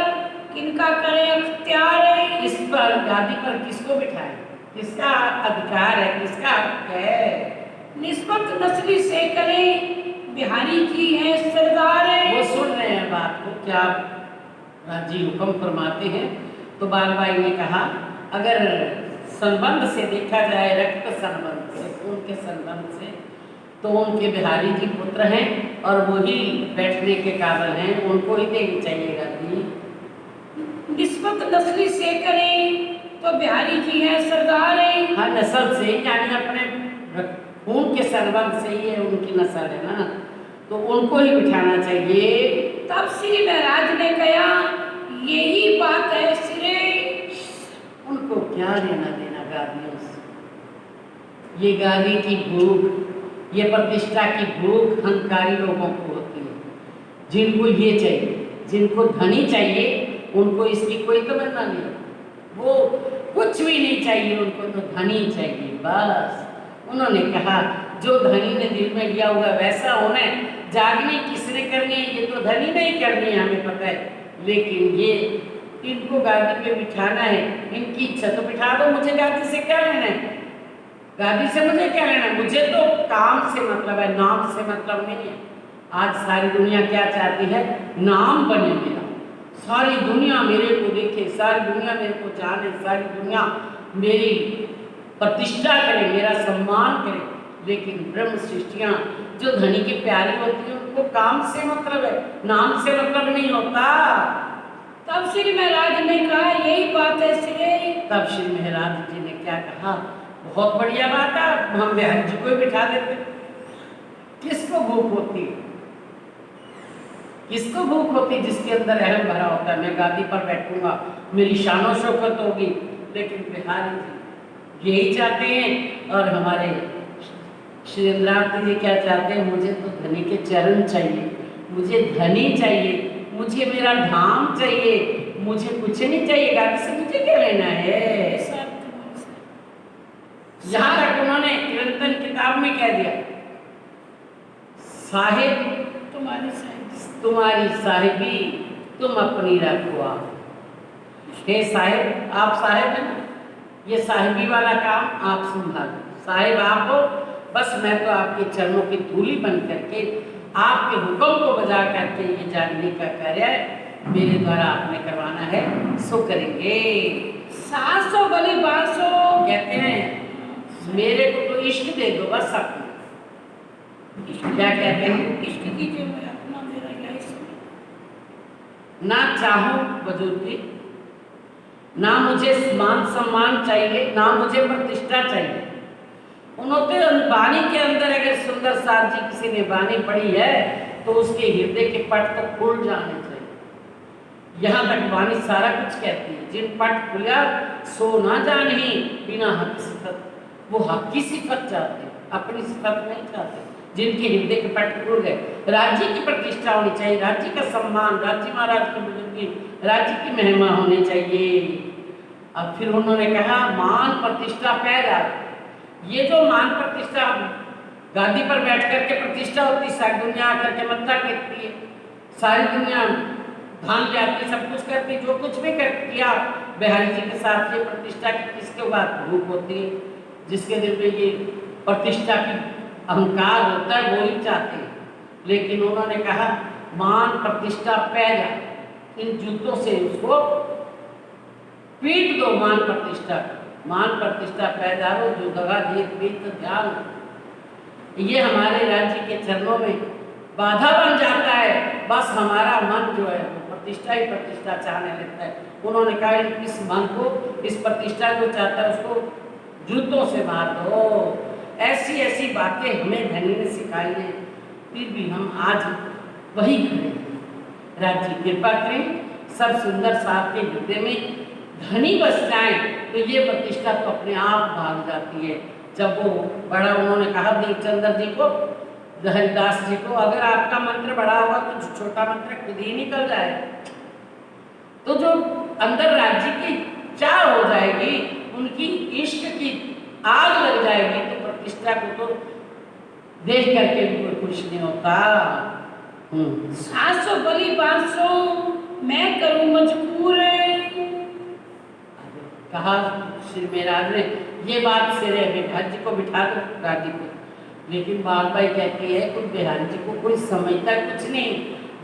किनका करे अख्तियार। इस पर गादी पर किसको बिठाए, किसका अधिकार है, किसका हक है। निस्बत नस्ली से करे, बिहारी जी है सरदार। वो सुन रहे हैं बात को, क्या राजी हुक्म फरमाते हैं। तो बालबाई ने कहा अगर संबंध से देखा जाए, रक्त संबंध से, खून के संबंध से, तो उनके बिहारी जी पुत्र हैं और वही बैठने के काबिल हैं, उनको ही देनी चाहिए गादी। निस्बत नस्ली से करें तो बिहारी जी हैं सरदार। हाँ, नस्ल से, यानी अपने खून के संबंध से ही है, उनकी नस्ल है ना, तो उनको ही बिठाना चाहिए। तब श्री महाराज ने कहा यही बात है सिरे। उनको क्या लेना देना गादियों से। ये गादी की भूख, ये प्रतिष्ठा की भूख हंकारी लोगों को होती है, जिनको ये चाहिए, जिनको धनी चाहिए, उनको इसकी कोई तमन्ना नहीं, वो कुछ भी नहीं चाहिए, उनको तो धनी चाहिए बस। उन्होंने कहा जो धनी ने दिल में लिया हुआ वैसा होना है, जागनी किसने करनी है, ये तो धनी नहीं करनी है, हमें पता है, लेकिन ये इनको गादी पे बिठाना है, इनकी इच्छा तो बिठा दो, मुझे गादी से क्या लेना है, गादी से मुझे क्या लेना है, मुझे तो काम से मतलब है, नाम से मतलब नहीं है। आज सारी दुनिया क्या चाहती है, नाम बने मेरा, सारी दुनिया मेरे को देखे, सारी दुनिया मेरे को जाने, सारी दुनिया मेरी प्रतिष्ठा करे, मेरा सम्मान करे। लेकिन ब्रह्म सृष्टियाँ जो धनी की प्यारी होती है, उनको काम से मतलब है, नाम से मतलब नहीं होता। तब श्री महाराज ने कहा यही बात है श्री। तब श्री महाराज जी ने क्या कहा, बहुत बढ़िया बात है, हम बिहारी जी को ही बिठा देते। किसको भूख होती है, किसको भूख होती, जिसके अंदर अहम भरा होता है, मैं गादी पर बैठूंगा, मेरी शानो शौकत होगी। लेकिन बिहारी जी यही चाहते हैं, और हमारे श्री इंद्रावती जी क्या चाहते हैं, मुझे तो धनी के चरण चाहिए, मुझे धनी चाहिए, मुझे मेरा धाम चाहिए, मुझे कुछ नहीं चाहिए, गादी से मुझे क्या लेना है। यहाँ तक उन्होंने कीर्तन किताब में कह दिया, साहिब तुम्हारी साहिबी तुम अपनी रखो आप। हे साहिब, आप साहिब हैं, ये साहिबी वाला काम आप संभालो, साहिब आप हो, बस मैं तो आपके चरणों की धूली बन करके आपके हुक्म को बजा करके ये जागने का कार्य मेरे द्वारा आपने करवाना है, सो करेंगे। सासो बली बासो कहते हैं मेरे को तो इश्क दे दो बस अपना। क्या कहते हैं, इश्क कीजिए, मैं अपना मेरा यही ना चाहूं बुजुर्गी, ना मुझे मान सम्मान चाहिए, ना मुझे प्रतिष्ठा चाहिए। उन्होंने वाणी के अंदर अगर सुंदर साथ जी किसी ने वाणी पढ़ी है तो उसके हृदय के पट तो खुल जाने चाहिए। यहाँ तक वाणी सारा कुछ कहती है, जिन पट खुला सो ना जानही बिना हक सिफत। वो हक की सिफत चाहते, अपनी सिफत नहीं चाहते। जिनके हृदय के पट खुल गए, राज्य की प्रतिष्ठा होनी चाहिए, राज्य का सम्मान, राज्य महाराज की बुजुर्गी, राज्य की महिमा होनी चाहिए। अब फिर उन्होंने कहा मान प्रतिष्ठा पैदा। ये जो मान प्रतिष्ठा गादी पर बैठ करके प्रतिष्ठा होती, सारी दुनिया आकर के मत्था टेकती है, सारी दुनिया धान जाती, सब कुछ करती, जो कुछ भी कर किया बिहारी जी के साथ ये प्रतिष्ठा की किसके बाद भूख होती है, जिसके दिल में ये प्रतिष्ठा की अहंकार होता है वो ही चाहते हैं। लेकिन उन्होंने कहा मान प्रतिष्ठा पैदा, इन जूतों से उसको पीट दो। मान प्रतिष्ठा पैदा हो जो दगा दिए पीत ध्यान। ये हमारे राज्य के चरणों में बाधा बन जाता है। बस हमारा मन जो है वो प्रतिष्ठा ही प्रतिष्ठा चाहने लगता है। उन्होंने कहा इस मन को, इस प्रतिष्ठा को चाहता है उसको जूतों से मार दो। ऐसी ऐसी बातें हमें धनी ने सिखाई हैं, फिर भी हम आज वही खड़े हैं। राज्य कृपा करें, सब सुंदर साहब के हृदय में धनी बस जाए तो ये प्रतिष्ठा तो अपने आप भाग जाती है। जब वो बड़ा, उन्होंने कहा देवचंद्र जी को, हरिदास जी को, अगर आपका मंत्र बड़ा होगा तो छोटा मंत्र खुद ही निकल जाए। तो जो अंदर राज्य की चाह हो जाएगी, उनकी इश्क की आग लग जाएगी, तो प्रतिष्ठा को तो देख करके भी कोई खुश नहीं होता। 700 बली 500 मैं करूं मजबूर। कहा श्री महाराज ने ये बात से बिहारी जी को बिठा दो गादी पर। लेकिन बालबाई कहती है कुछ बिहारी जी को कोई समझता कुछ नहीं,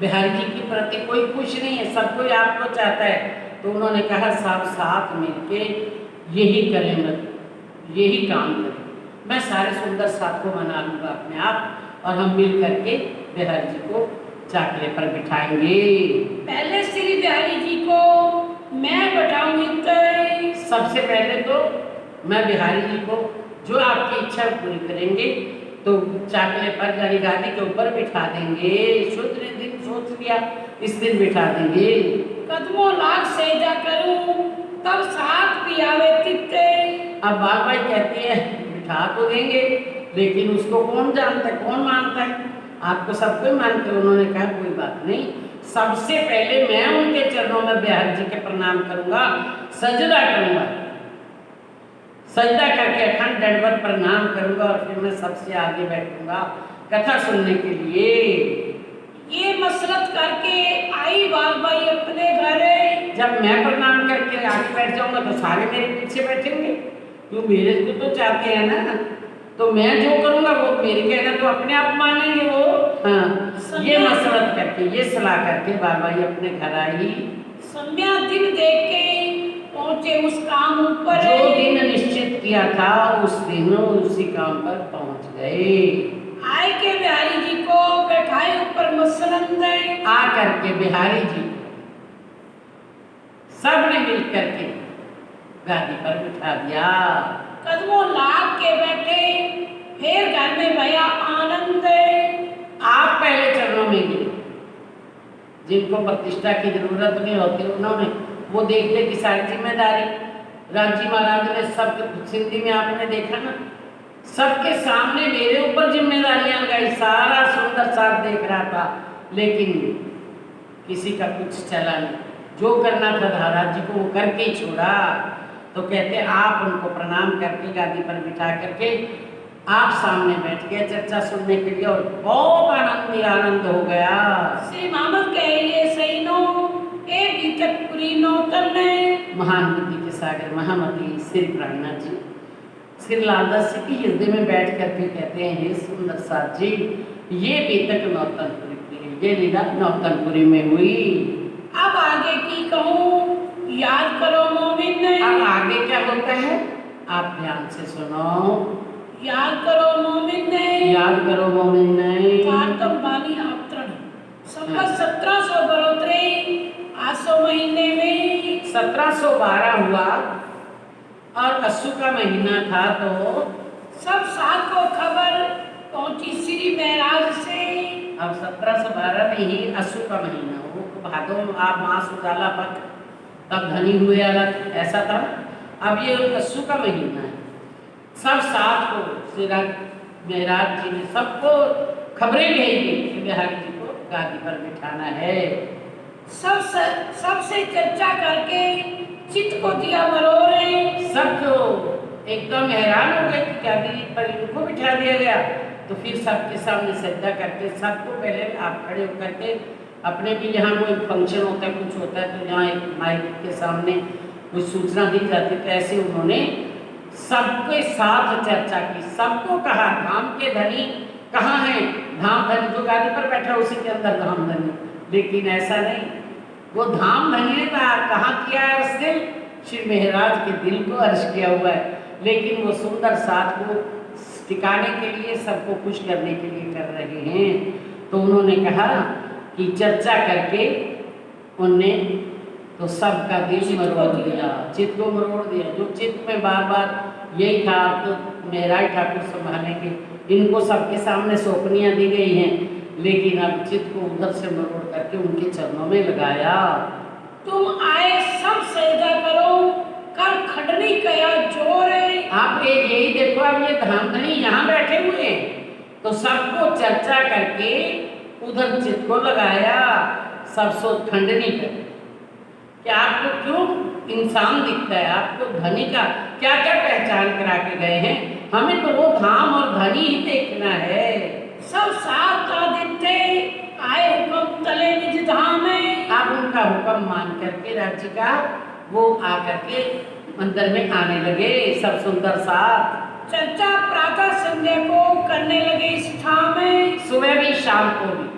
बिहारी जी की प्रति कोई खुश नहीं है, सब कोई आपको चाहता है। तो उन्होंने कहा साहब साथ मिलके यही करें, यही काम करें, मैं सारे सुंदर साथ को मना लूँगा अपने आप और हम मिल करके बिहारी जी को चाकले पर बिठाएंगे। पहले श्री बिहारी जी को मैं बैठाऊंगी। सबसे पहले तो मैं बिहारी जी को जो आपकी इच्छा पूरी करेंगे तो चाकले पर यानी गादी के ऊपर बिठा देंगे। शुद्ध ने दिन सोच लिया, इस दिन बिठा देंगे। कदमों लाख सेजा करूं तब साथ भी आवे तित्ते। अब बाल भाई कहती है बिठा तो देंगे, लेकिन उसको कौन जानता है, कौन मानता है? आपको सब कोई मानते हैं। उन्होंने कहा कोई बात नहीं, सबसे पहले मैं उनके चरणों में बिहारी जी के प्रणाम करूंगा, सजदा करूंगा, सजदा करके अखंड दंडवत प्रणाम करूंगा और फिर मैं सबसे आगे बैठूंगा कथा सुनने के लिए। ये मसरत करके आई बालबाई अपने घर। जब मैं प्रणाम करके आगे बैठ जाऊंगा तो सारे मेरे पीछे बैठेंगे, क्यों मेरे को तो चाहते हैं ना। तो मैं जो करूंगा वो मेरे कहना तो अपने आप मानेंगे वो। हाँ, ये मसरत करके, ये सलाह करके बालबाई अपने घर आई। संध्या दिन देख के पहुंचे उस काम ऊपर। जो दिन निश्चित किया था उस दिन उसी काम पर पहुंच गए। आए के बिहारी जी को बैठाए ऊपर मसरंद। आ करके बिहारी जी सब ने मिल करके गादी पर बिठा दिया। कदमों लाग के बैठे, फिर घर में भया आनंद। आप पहले चरणों में गिरे, जिनको प्रतिष्ठा की जरूरत नहीं होती उन्होंने वो देखने की सारी जिम्मेदारी राजी महाराज ने सब सिंधी में आपने देखा ना, सबके सामने मेरे ऊपर जिम्मेदारियां गई। सारा सुंदर साथ देख रहा था, लेकिन किसी का कुछ चला नहीं। जो करना था महाराज जी को वो करके ही छोड़ा। तो कहते आप उनको प्रणाम करके गादी पर बिठा करके आप सामने बैठ गए चर्चा सुनने के लिए, और बहुत आनंद ही आनंद हो गया। श्री मोहम्मद कहे सही नो ए बीतकपुरी नौतन ने। महानवती के सागर महामती श्री प्राणनाथ जी श्री लालदास जी की हृदय में बैठ करके कहते हैं हे सुंदर साथ जी, ये बीतक नौतनपुरी की ये लीला नौतनपुरी में हुई। अब आगे की कहूँ याद करो मोमिन ने। अब आगे क्या होता है आप ध्यान से सुनो। याद करो मोमिन ने। याद करो मोमिन ने। कार्तम बानी आपतरण संवत 1700 बढ़ोतरी 800 महीने में 1712 हुआ और अस्सू का महीना था, तो सब साथ को खबर पहुंची श्री महाराज से। अब 1712 में ही अस्सू का महीना हो, भादों आप मास उजाला पक तब धनी हुए अलग, ऐसा था। अब ये अस्सू का महीना है, सब साथ को श्री महाराज जी ने सबको खबरें भेजी कि बिहारी जी को गादी पर बिठाना है। सबसे चर्चा करके चित्त को दिया मरोड़े। सब जो एकदम हैरान हो गए कि गादी पर इनको बिठा दिया गया, तो फिर सबके सामने सज्जा करके सबको पहले आप खड़े होकर के अपने भी यहाँ कोई फंक्शन होता है, कुछ होता है, तो यहाँ एक माइक के सामने कुछ सूचना दी जाती, तो ऐसे उन्होंने सबके साथ चर्चा की। सबको कहा धाम के धनी कहाँ हैं, धाम धनी जो गादी पर बैठा उसी के अंदर धाम धनी, लेकिन ऐसा नहीं, वो धाम धनी ने कहाँ किया है उस दिन, श्री महाराज के दिल को अर्श किया हुआ है, लेकिन वो सुंदर साथ को टिकाने के लिए, सबको खुश करने के लिए कर रहे हैं। तो उन्होंने कहा कि चर्चा करके उनने तो सबका दिल मरोड़ दिया, चित्त को मरोड़ दिया। जो चित्त में बार बार यही था तो मेहराज ठाकुर संभालेंगे, इनको सबके सामने सौंपनियाँ दी गई हैं, लेकिन अब चित्त को उधर से मरोड़ करके उनके चरणों में लगाया। तुम आए सब सजदा करो, कर खटनी कया जोर है। आप यही देखो, अब ये धामधनी यहाँ बैठे हुए हैं, तो सबको चर्चा करके उधर चित्त को लगाया। सब सोच खंडनी कर कि आपको क्यों इंसान दिखता है, आपको धनी का क्या क्या पहचान करा के गए हैं, हमें तो वो धाम और धनी ही देखना है। सब साथ आदित्य आए हुक्म तले निज धाम में। आप उनका हुक्म मान करके राज्य का वो आकर के मंदिर में आने लगे, सब सुंदर साथ। चर्चा प्रातः संध्या को करने लगे इस ठाम में। सुबह भी शाम को भी,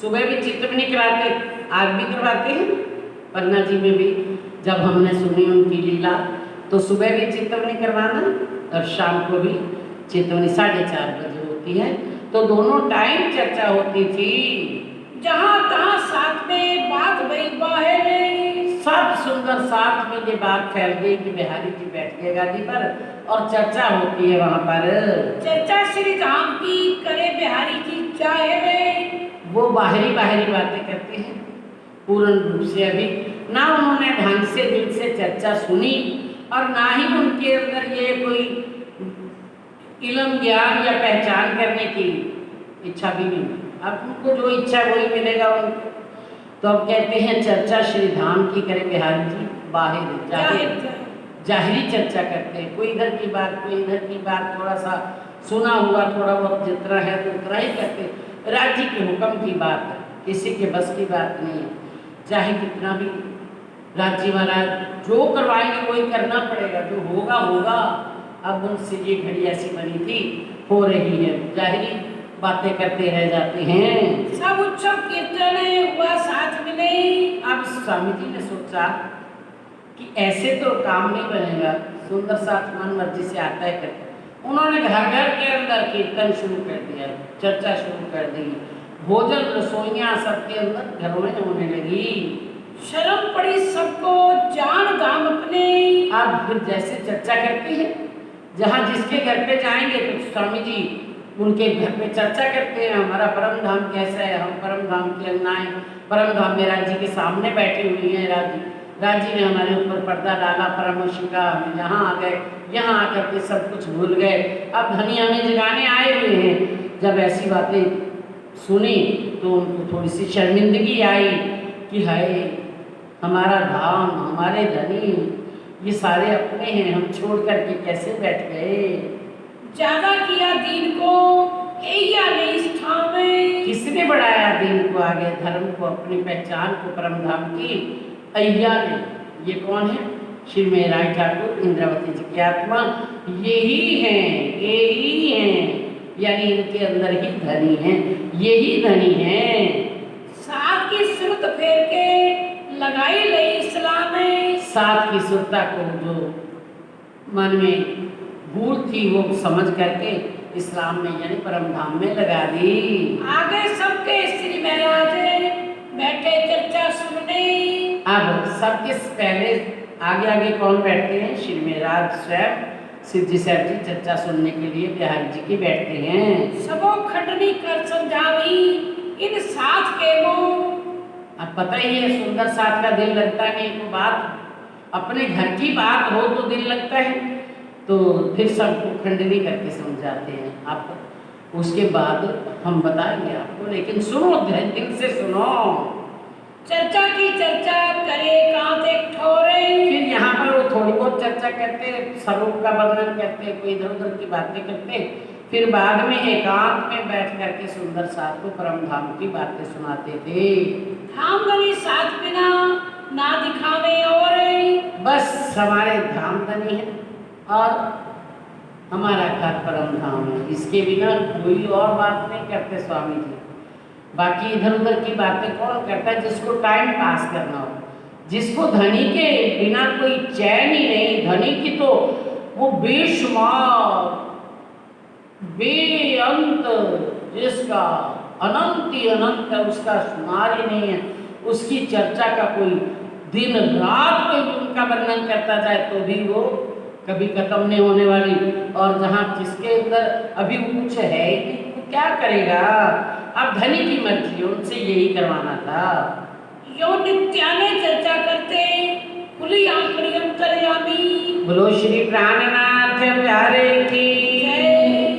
सुबह भी चित्रमणि कराते, आज भी करवाते हैं पन्ना जी में भी। जब हमने सुनी उनकी लीला तो सुबह भी चित्रमणि करवाना और शाम को भी चित्रमणि 4:30 बजे होती है, तो दोनों टाइम चर्चा होती थी। जहाँ तहाँ साथ में बात भई बाहर, सब सुंदर साथ में ये बात फैल गई कि बिहारी जी बैठ गए गादी पर और चर्चा होती है वहाँ पर। चर्चा श्री धाम की करे बिहारी जी चाहे वे। वो बाहरी बातें करते हैं, पूर्ण रूप से अभी ना उन्होंने ढंग से दिल से चर्चा सुनी, और ना ही उनके अंदर ये कोई इल्म ज्ञान या पहचान करने की इच्छा भी नहीं। अब उनको जो इच्छा वही मिलेगा उनको। तो अब कहते हैं चर्चा श्री धाम की करे बिहारी जी बाहर जाहिरी चर्चा करते हैं, कोई इधर की बात कोई इधर की बात, थोड़ा सा सुना हुआ थोड़ा बहुत जितना है तो उतना ही करते। राज्य के हुक्म की बात है, किसी के बस की बात नहीं है, चाहे कितना भी राज्य महाराज जो करवाएंगे वही करना पड़ेगा, जो होगा होगा। अब उनसे ये घड़ी ऐसी बनी थी, हो रही है, जाहिरी बातें करते रह जाते हैं। सब उत्सव कीर्तन हुआ साथ मिले। अब स्वामी जी ने सोचा कि ऐसे तो काम नहीं बनेगा, सुंदर साथ मन मर्जी से आता है करते। उन्होंने घर घर के अंदर कीर्तन शुरू कर दिया, चर्चा शुरू कर दी, भोजन रसोइयाँ सबके अंदर घरों में होने लगी। शर्म पड़ी सबको जान दाम अपने। अब फिर जैसे चर्चा करती है, जहाँ जिसके घर पे जाएंगे तो स्वामी जी उनके घर पे चर्चा करते हैं, हमारा परम धाम कैसा है, हम परम धाम के अन्नाएं, परम धाम में राज्य के सामने बैठी हुई हैं, राज्य ने हमारे ऊपर पर्दा डाला, परमशिव का हम यहाँ आ गए, यहाँ आकर के सब कुछ भूल गए, अब धनी हमें जगाने आए हुए हैं। जब ऐसी बातें सुनी तो उनको थोड़ी सी शर्मिंदगी आई कि हाय हमारा धाम, हमारे धनी, ये सारे अपने हैं, हम छोड़ करके कैसे बैठ गए। ज्यादा किया दीन को या नहीं इस ठाम में। किसने बढ़ाया दीन को आगे, धर्म को, अपनी पहचान को, परम धाम की अय्या ने। ये कौन है? श्री महाराज ठाकुर इंद्रावती जी की आत्मा, यही हैं, यानी इनके अंदर ही धनी हैं, यही धनी हैं। साथ की सुरत फेर के लगाई लई इस्लाम में। साथ की सुरता को जो मन में भूल थी वो समझ करके इस्लाम में यानी परम धाम में लगा दी। आगे सबके श्री महाराज बैठे चर्चा सुनने। अब सबके पहले आगे आगे कौन बैठते हैं? श्री महाराज स्वयं सिद्धि सेठ जी चर्चा सुनने के लिए बिहारी जी की बैठते हैं। सबो खटनी कर समझावी इन साथ के मोह। अब पता ही है सुंदर साथ का दिल लगता नहीं, तो बात अपने घर की बात हो तो दिल लगता है, तो फिर सबको खंडनी करके समझाते हैं। आप उसके बाद हम बताएंगे आपको, लेकिन सुनो, दिल से सुनो। चर्चा की चर्चा करे कांते ठोरे। फिर यहाँ पर वो थोड़ी बहुत चर्चा करते, स्वरूप का वर्णन करते, कोई इधर उधर की बातें करते, फिर बाद में एकांत में बैठ करके सुंदर साथ को परम धाम की बातें सुनाते थे। धाम गनी साथ बिना ना दिखावे और बस हमारे धाम धनी है और हमारा घर परम धाम है, इसके बिना कोई और बात नहीं करते स्वामी जी। बाकी इधर उधर की बातें कौन करता है? जिसको टाइम पास करना हो, जिसको धनी के बिना कोई चैन ही नहीं। धनी की तो वो बेशुमार बेअंत, जिसका अनंत ही अनंत है, उसका शुमार ही नहीं है, उसकी चर्चा का कोई दिन रात कोई उनका वर्णन करता जाए तो भी वो कभी खत्म नहीं होने वाली। और जहाँ जिसके अंदर अभी कुछ है ही नहीं, वो क्या करेगा? अब धनी की मर्जी, उनसे यही करवाना था। यो नित्याने चर्चा करते खुली आंकड़ी अंतर्यामी। बोलो श्री प्राणनाथ प्यारे की जय।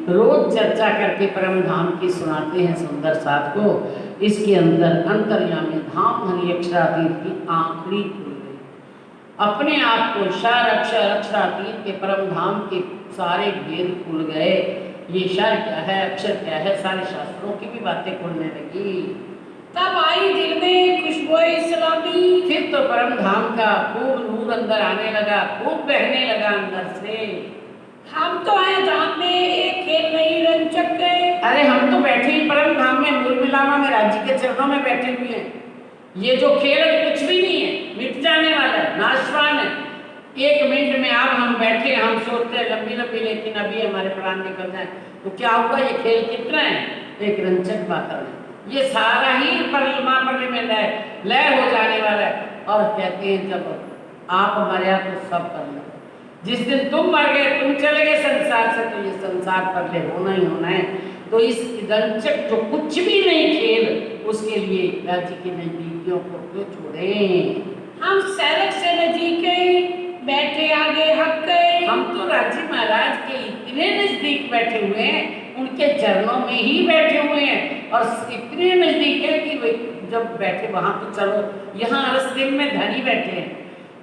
रोज चर्चा करके परम धाम की सुनाते हैं सुंदर साथ को। इसके अंदर अंतर्यामी धाम धनी अक्षरातीत की आंकड़ी खुल गई, अपने आप को क्षर अक्षर अक्षरातीत के परम धाम के सारे भेद खुल गए। ये क्षर क्या है, अक्षर क्या है, सारे शास्त्रों की भी बातें खुलने लगी। तब आई दिल में खुशबू इस्लामी। फिर तो परम धाम का खूब नूर अंदर आने लगा, खूब बहने लगा अंदर से। हम तो आए धाम में एक खेल नहीं रंचक गए। अरे हम तो बैठे ही परम धाम में मूलमिलावा में राज्य के चरणों में बैठे हुए हैं। ये जो खेल है कुछ भी नहीं है, मिट जाने वाला है, नाशवान है। 1 मिनट में अब हम बैठे, हम सोचते हैं लंबी लंबी, लेकिन अभी हमारे प्राण निकल जाए तो क्या होगा? ये खेल कितना है? एक रंचक वातावरण है। ये सारा ही परले में लय हो जाने वाला है। और कहते हैं जब आप मरे तो सब परले, जिस दिन तुम मर गए, तुम चले गए संसार से, तो ये संसार परले होना ही होना है। तो इस रंचक जो कुछ भी नहीं खेल, उसके लिए राज्य की नजदीकियों को क्यों छोड़ें? हम सैरक से नजीके बैठे आगे हक गए। हम तो राज्य महाराज के इतने नजदीक बैठे हुए हैं, उनके चरणों में ही बैठे हुए हैं, और इतने नजदीक है कि वे जब बैठे वहां तो चलो, यहाँ रस्ते में धनी बैठे हैं,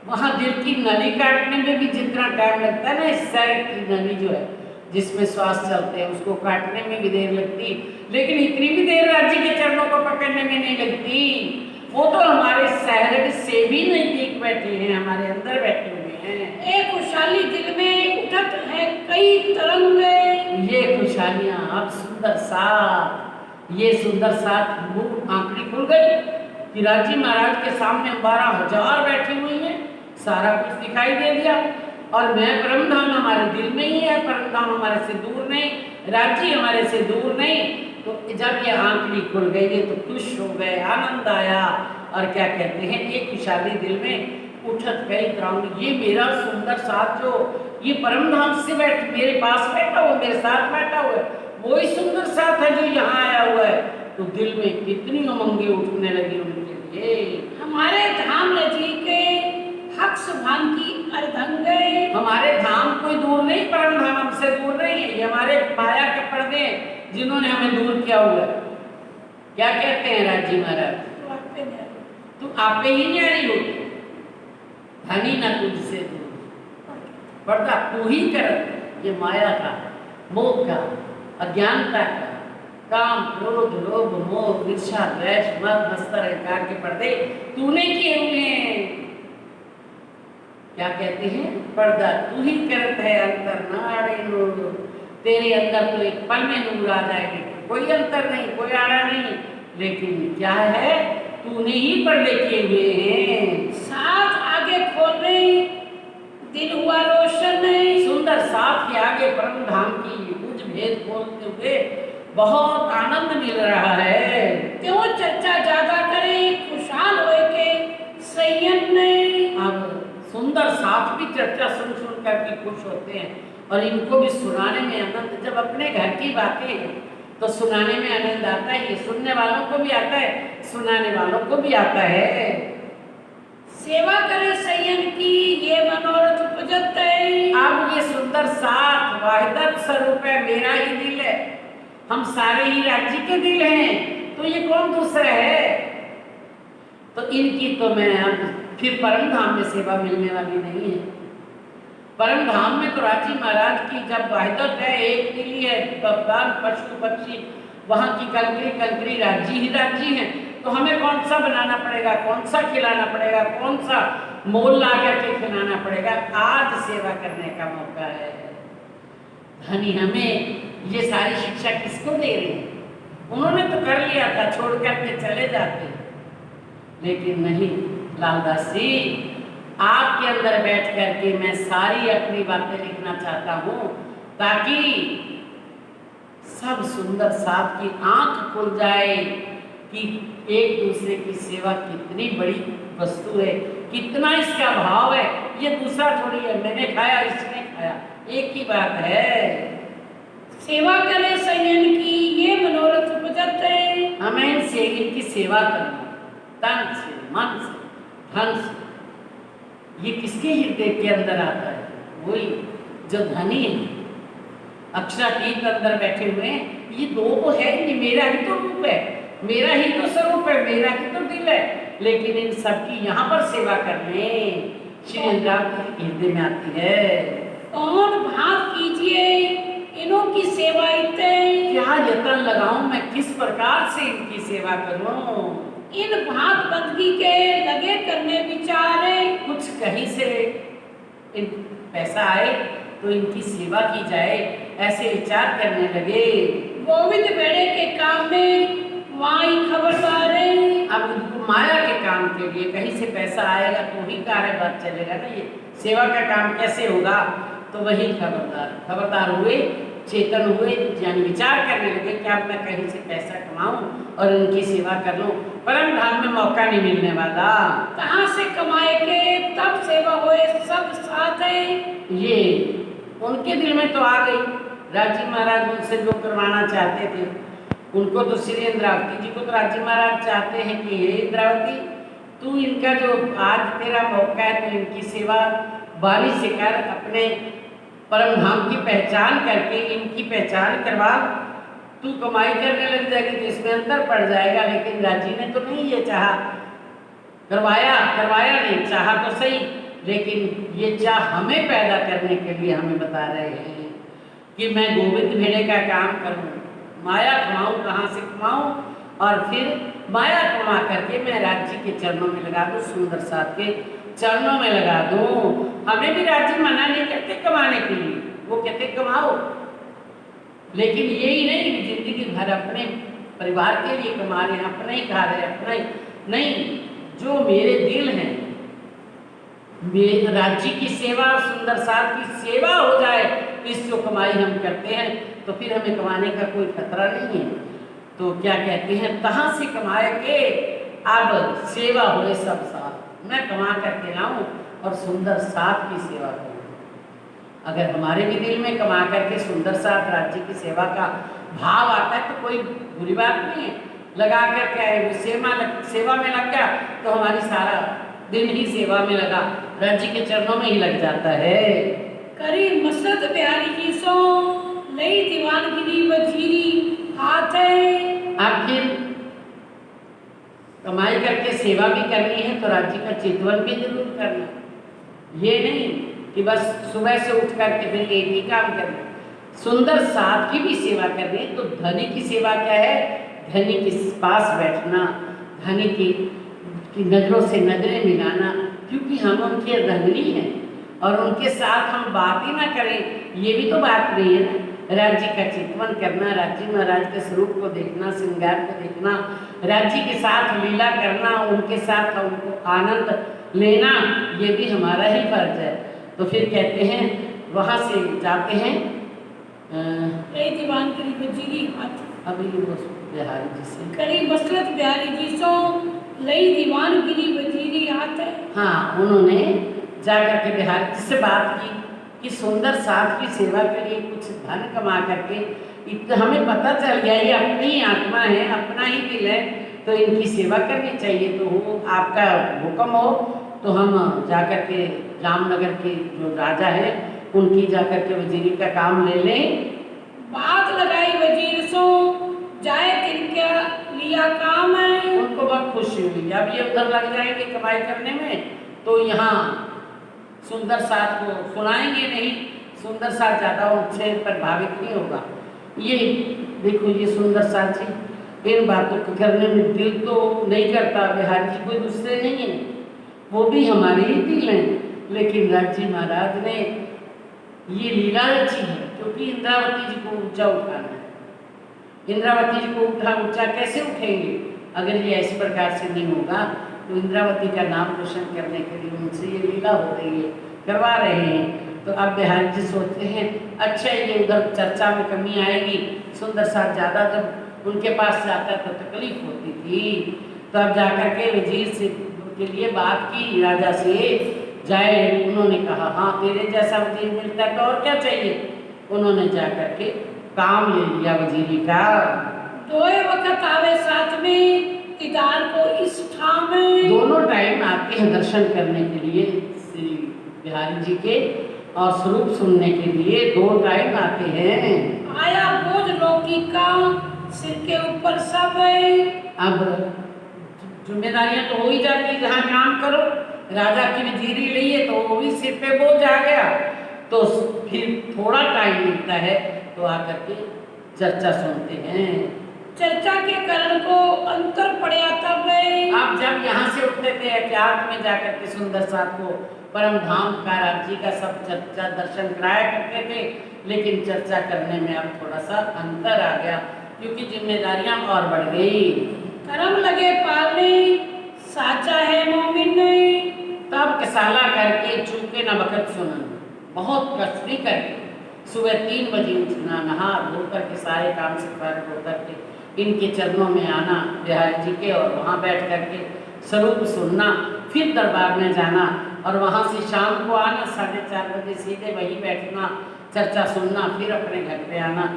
वहां दिल की नली काटने में भी जितना टाइम लगता है ना, इस सैर की नली जो है जिसमें श्वास चलते हैं, उसको काटने में भी देर लगती, लेकिन इतनी भी देर राज्य के चरणों को पकड़ने में नहीं लगती। वो तो हमारे शहर से भी नजदीक बैठे हैं, हमारे अंदर बैठे हुए हैं। एक खुशहाली दिल में उठत है कई तरंगे। ये खुशहालियां अब सुंदर साथ, ये सुंदर साथ मुंह आंकड़ी खुल गई कि राज्य महाराज के सामने 12,000 बैठी हुई हैं, सारा कुछ दिखाई दे दिया। और मैं परम धाम हमारे दिल में ही है, परम धाम हमारे से दूर नहीं, राज्य हमारे से दूर नहीं। तो जब ये आंकड़ी खुल गई है तो खुश हो गए, आनंद आया। और क्या कहते हैं, ये खुशहाली दिल में उठत गई तरंग। ये मेरा सुंदर साथ जो ये परम धाम से मेरे पास बैठा हुआ, मेरे साथ बैठा हुआ है, वही सुंदर साथ है जो यहाँ आया हुआ है। तो दिल में कितनी उमंगे उठने लगी उनके लिए। हमारे धाम नजीके हक सुभान की अर्धंगे। हमारे धाम कोई दूर नहीं, परम धाम हमसे दूर नहीं है, ये हमारे माया के पर्दे जिन्होंने हमें दूर किया हुआ है। क्या कहते हैं राज्य महाराज, तू आपे ही न्यारी हो, धनी न तुझसे दूर, पर्दा तू ही कर। ये माया का, मोह का, अज्ञानता का, काम क्रोध लोभ मोह ईर्ष्या द्वेष मद मत्सर अहंकार के पर्दे तूने किए हुए हैं। क्या कहते हैं, पर्दा तू ही करत है, अंतर न आड़े नूर। तेरे अंदर तो एक पल में नूर आ जाएगी, कोई अंतर नहीं, कोई आड़ा नहीं, लेकिन क्या है, तूने ही पर्दे किए हुए हैं। साथ आगे खोलने दिल हुआ रोशन। सुंदर साथ के आगे परम धाम की कुछ भेद खोलते हुए बहुत आनंद मिल रहा है। क्यों चर्चा ज्यादा करे, खुशहाल होए के सैयन ने। अब सुंदर साथ भी चर्चा सुन सुन करके खुश होते हैं और इनको भी सुनाने में आनंद। जब अपने घर की बातें हैं तो सुनाने में आनंद आता है। ये सुनने वालों को भी आता है, सुनाने वालों को भी आता है। सेवा करे सैयन की ये मनोरथ उपजत है। अब ये सुंदर साथ वाहिदत स्वरूप है, मेरा ही दिल है, हम सारे ही राज्य के दिल हैं, तो ये कौन दूसरा है। तो इनकी तो मैं अब फिर परम धाम में सेवा मिलने वाली नहीं है। परम धाम में तो राजी महाराज की जब वाहिदत है, एक दिली है, भगवान पशु पक्षी वहाँ की कंकरी कंकरी राज्य ही राज्य है, तो हमें कौन सा बनाना पड़ेगा, कौन सा खिलाना पड़ेगा, कौन सा मोल ला करके खिलाना पड़ेगा। आज सेवा करने का मौका है। धनी हमें ये सारी शिक्षा किसको दे रहे हैं? उन्होंने तो कर लिया था, छोड़ करके चले जाते, लेकिन नहीं लालदास जी, आपके अंदर बैठ करके मैं सारी अपनी बातें लिखना चाहता हूँ ताकि सब सुंदर साथ की आंख खुल जाए कि एक दूसरे की सेवा कितनी बड़ी वस्तु है, कितना इसका भाव है। ये दूसरा थोड़ी है, मैंने खाया इसने खाया, एक ही बात है। सेवा करे सैयन की ये मनोरथ उपजत है। हमें इनसे इनकी सेवा करना तन से, मन से, धन से। ये किसके हृदय के अंदर आता है? वही जो धनी है, अक्षरातीत अंदर बैठे हुए हैं। ये दो तो है, ये मेरा ही तो रूप है, मेरा ही तो स्वरूप है, मेरा ही तो दिल है, लेकिन इन सबकी यहाँ पर सेवा करने श्री इंद्रावती हृदय में आती है। कौन भात कीजिए इनों की सेवा इतने। क्या यत्न लगाऊं मैं, किस प्रकार से इनकी सेवा करूं। इन भात बंदगी के लगे करने विचारे। कुछ कहीं से इन पैसा आए तो इनकी सेवा की जाए, ऐसे विचार करने लगे। गोविंद बेड़े के काम में वहाँ खबरदार है। अब उनको माया के काम के लिए कहीं से पैसा आएगा तो ही कार्यभार चलेगा ना। ये सेवा का काम कैसे होगा? तो वही खबरदार हुए, चेतन हुए, यानी विचार करने लगे कि अब मैं कहीं से पैसा कमाऊं और उनकी सेवा कर लूं। परम धाम में मौका नहीं मिलने वाला। कहाँ से कमाए के तब सेवा होए सब साथ है। ये उनके दिल में तो आ गई। राजी महाराज उनसे जो करवाना चाहते थे, उनको तो श्री इंद्रावती जी को तो राजी महाराज चाहते हैं कि हे इंद्रावती, तू इनका जो आज तेरा मौका है तो इनकी सेवा बारी से कर, अपने परम धाम की पहचान करके इनकी पहचान करवा। तू कमाई करने लग जाएगी तो इसमें अंतर पड़ जाएगा। लेकिन राजी ने तो नहीं ये चाहा, करवाया नहीं, चाहा तो सही, लेकिन ये चाह हमें पैदा करने के लिए हमें बता रहे हैं कि मैं गोविंद भेड़े का काम करूं, माया कमाऊं, कहाँ से कमाऊं, और फिर माया कमा करके मैं राज्य के चरणों में लगा दूं, सुंदर साथ के चरणों में लगा दूं। हमें भी राज्य मना नहीं करते कमाने के लिए, वो कहते कमाओ, लेकिन यही नहीं कि जिंदगी भर अपने परिवार के लिए कमा रहे हैं, अपना ही खा रहे हैं, अपना ही नहीं। जो मेरे दिल हैं, मेरे राज्य की सेवा, सुंदर साथ की सेवा हो जाए, इस जो कमाई हम करते हैं तो फिर हमें कमाने का कोई खतरा नहीं है। तो क्या कहते हैं, तहाँ से कमाए के अब सेवा होए सब साथ। मैं कमा करके लाऊं और सुंदर साथ की सेवा करूं। अगर हमारे भी दिल में कमा करके सुंदर साथ राज्य की सेवा का भाव आता है तो कोई बुरी बात नहीं है। लगा कर क्या है, सेवा में लग गया तो हमारी सारा दिन ही सेवा में लगा, राज्य के चरणों में ही लग जाता है। करी मसरत बिहारी जी सो नई दीवानगिरी वजीरी हाथ है। आखिर कमाई करके सेवा भी करनी है तो राज्य का चितवन भी जरूर करना। ये नहीं कि बस सुबह से उठ करके फिर एक ही काम करना, सुंदर साथ की भी सेवा करनी। तो धनी की सेवा क्या है? धनी के पास बैठना, धनी की नजरों से नजरें मिलाना, क्योंकि हम उनके रंगनी हैं और उनके साथ हम बात ही ना करें, ये भी तो बात नहीं है ना। राज्य का चितवन करना, राज्य महाराज के स्वरूप को देखना, श्रृंगार को देखना, राज्य के साथ लीला करना, उनके साथ उनको आनंद लेना, ये भी हमारा ही फर्ज है। तो फिर कहते हैं वहाँ से जाते हैं नई दीवानगिरी वजीरी हाथ। अभी वो बिहारी जी से करी मसरत बिहारी जी सो लई दीवानगिरी वजीरी हाथ है। हाँ, उन्होंने जाकर के बिहारी जी से बात की कि सुंदर साथ की सेवा के लिए कुछ धन कमा करके हमें पता चल गया ये अपनी ही आत्मा है, अपना ही दिल है, तो इनकी सेवा करनी चाहिए। तो वो आपका हुक्म हो तो हम जाकर के रामनगर के जो राजा है उनकी जाकर के वजीरी का काम ले लें। बात लगाई वजीर सो जाए तिनका लिया काम है। उनको बहुत खुशी हुई, अब ये उधर लग जाएंगे कमाई करने में तो यहाँ सुंदर साथ को सुनाएंगे नहीं, सुंदर साथ ज़्यादा उनसे प्रभावित नहीं होगा। ये देखो ये सुंदर साथ जी इन बातों को करने में दिल तो नहीं करता, बिहारी जी कोई दूसरे नहीं है, वो भी हमारे ही दिल हैं, लेकिन राजी महाराज ने ये लीला रची है क्योंकि इंद्रावती जी को ऊंचा उठाना है। इंद्रावती जी को ऊंचा कैसे उठेंगे अगर ये इस प्रकार से नहीं होगा, तो इंद्रावती का नाम रोशन करने के लिए उनसे ये लीला हो रही है, करवा रहे हैं। तो अब बिहारी जी सोचते हैं अच्छा ये उधर चर्चा में कमी आएगी, सुंदर साथ ज़्यादा जब उनके पास जाता तो तकलीफ होती थी, तो अब जाकर के वजीर से के लिए बात की राजा से जाए। उन्होंने कहा हाँ तेरे जैसा वजीर मिलता है तो और क्या चाहिए। उन्होंने जाकर के काम ले लिया वजीरी का। दोए वक्त आवे साथ में दीदार को इस ठाम में। दोनों टाइम आते हैं दर्शन करने के लिए श्री बिहारी जी के और स्वरूप सुनने के लिए, दो टाइम आते हैं। आया बोझ लौकी का सिर के ऊपर सब है। अब जिम्मेदारियां तो हो ही जाती, जहाँ काम करो राजा की वजीरी लिए तो वो भी सिर पे बोझ आ गया, तो फिर थोड़ा टाइम मिलता है तो आकर के चर्चा सुनते हैं। चर्चा के कारण को अंतर पड़ा तब है। आप जब यहाँ से उठते थे अज्ञात में जाकर के सुंदर साथ को परम धाम का राज्य का सब चर्चा दर्शन कराया करते थे, लेकिन चर्चा करने में अब थोड़ा सा अंतर आ गया क्योंकि जिम्मेदारियां और बढ़ गई। कर्म लगे पालने साचा है मोमिन नहीं। तब कसाला करके चूके न बखत सुनन, बहुत कसरी करके सुबह 3 बजे उठना, नहा धो करके सारे काम से फारिग होकर के इनके चरणों में आना बिहारी जी के, और वहाँ बैठ करके स्वरूप सुनना, फिर दरबार में जाना और वहाँ से शाम को आना 4:30 बजे सीधे वहीं बैठना, चर्चा सुनना, फिर अपने घर पे आना।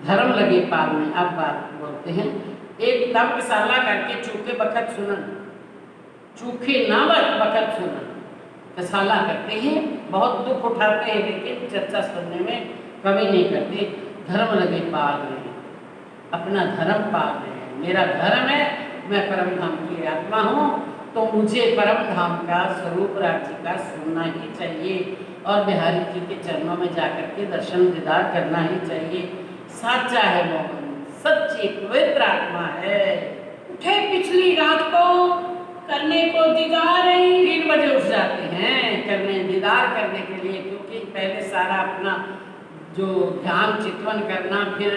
धर्म लगे पाल में। अब बात बोलते हैं एक तब कसाला करके चूके बखत सुनन, चूखे ना बखत सुनन, कसाला करते हैं, बहुत दुख उठाते हैं, लेकिन चर्चा सुनने में कमी नहीं करते। धर्म लगे पाल में, अपना धर्म पाल रहे हैं। मेरा धर्म है, मैं परम धाम की आत्मा हूँ, तो मुझे परम धाम का स्वरूप राज्य का सुनना ही चाहिए और बिहारी जी के चरणों में जाकर के दर्शन दीदार करना ही चाहिए। साचा है मोहन, सच्ची पवित्र आत्मा है। उठे पिछली रात को करने को दीदार है। 3 बजे उठ जाते हैं करने दीदार करने के लिए, क्योंकि पहले सारा अपना जो ध्यान चितवन करना, फिर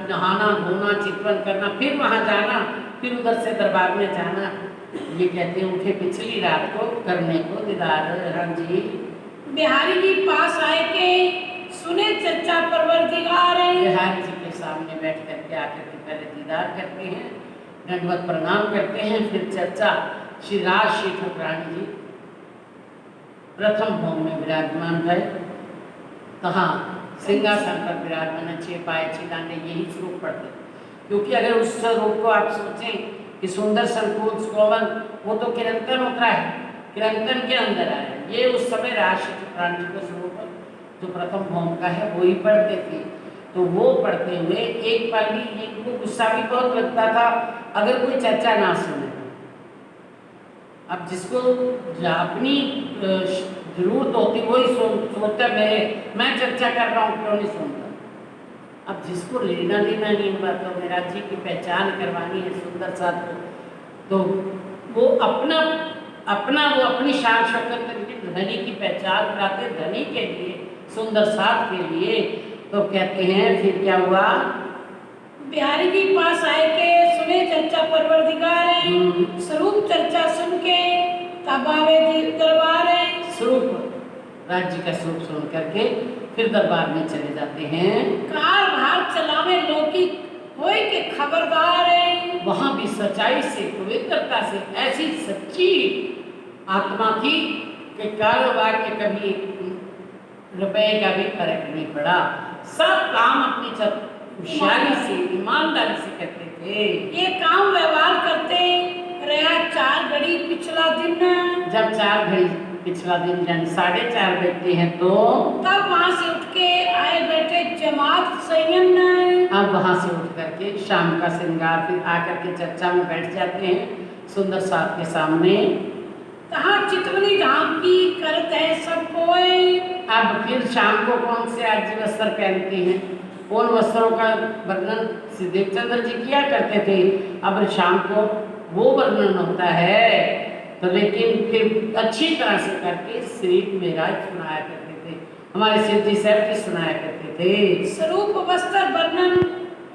नहाना धोना चितवन करना, फिर वहाँ जाना, फिर उधर से दरबार में जाना। ये कहते हैं उठे पिछली रात को करने को दीदार। हाँ जी। बिहारी जी पास आए के सुने चर्चा परवरदिगार है। बिहारी जी के सामने बैठ करके आकर के पहले दीदार करते हैं, दंडवत प्रणाम करते हैं, फिर चर्चा। श्री राज श्री ठाकुरानी जी प्रथम भोग में विराजमान है, कहाँ सिंहासन पर विराजमान है, 6 पाए 6 डांडे, यही स्वरूप पढ़ते। क्योंकि अगर उस स्वरूप को आप सोचें कि सुंदर संकुल कोमल, वो तो किरंतन उतरा है, किरंतन के अंदर आया। ये उस समय राशि ठाकुरानी जी का स्वरूप जो प्रथम भौम का है वो ही पढ़ते थे। तो वो पढ़ते हुए एक पल भी इनको गुस्सा भी बहुत लगता था अगर कोई चर्चा ना सुने। अब जिसको अपनी जरूरत होती वही सोचता मैं चर्चा कर रहा हूँ, क्यों नहीं सुनता। अब जिसको लेना देना नहीं हुआ तो मेरा जी की पहचान करवानी है सुंदर साथ को, तो वो वो अपनी शान शौकत धनी की पहचान कराते, धनी के लिए सुंदर साथ के लिए। तो कहते हैं फिर क्या हुआ, बिहारी जी पास आए के सुने चर्चा परवरदिगार है। स्वरूप चर्चा सुन के तब आवे दरबार है। स्वरूप राज्य का स्वरूप सुन करके फिर दरबार में चले जाते हैं। कार भार चलावे लोकी होए के खबरदार है। वहाँ भी सच्चाई से, पवित्रता से, ऐसी सच्ची आत्मा थी कि कारोबार में कभी रुपए का भी फर्क नहीं पड़ा। सब काम अपनी होशियारी से, ईमानदारी से करते थे। ये काम व्यवहार करते रहा 4 घड़ी पिछला दिन। जब 4 घड़ी पिछला दिन यानी 4:30 बजते हैं तो तब वहाँ से उठ के आए बैठे जमात संयम। अब वहाँ से उठ करके शाम का श्रृंगार, फिर आकर के चर्चा में बैठ जाते हैं सुंदर साहब के सामने। कहाँ चितवनी धाम की करत है सब कोई। अब फिर शाम को कौन से आजी वस्त्र पहनते हैं, उन वस्त्रों का वर्णन सिद्धेश चंद्र जी किया करते थे। अब शाम को वो वर्णन होता है, तो लेकिन फिर अच्छी तरह से करके श्री मेराज सुनाया करते थे, हमारे सिद्धि साहब जी सुनाया करते थे। स्वरूप वस्त्र वर्णन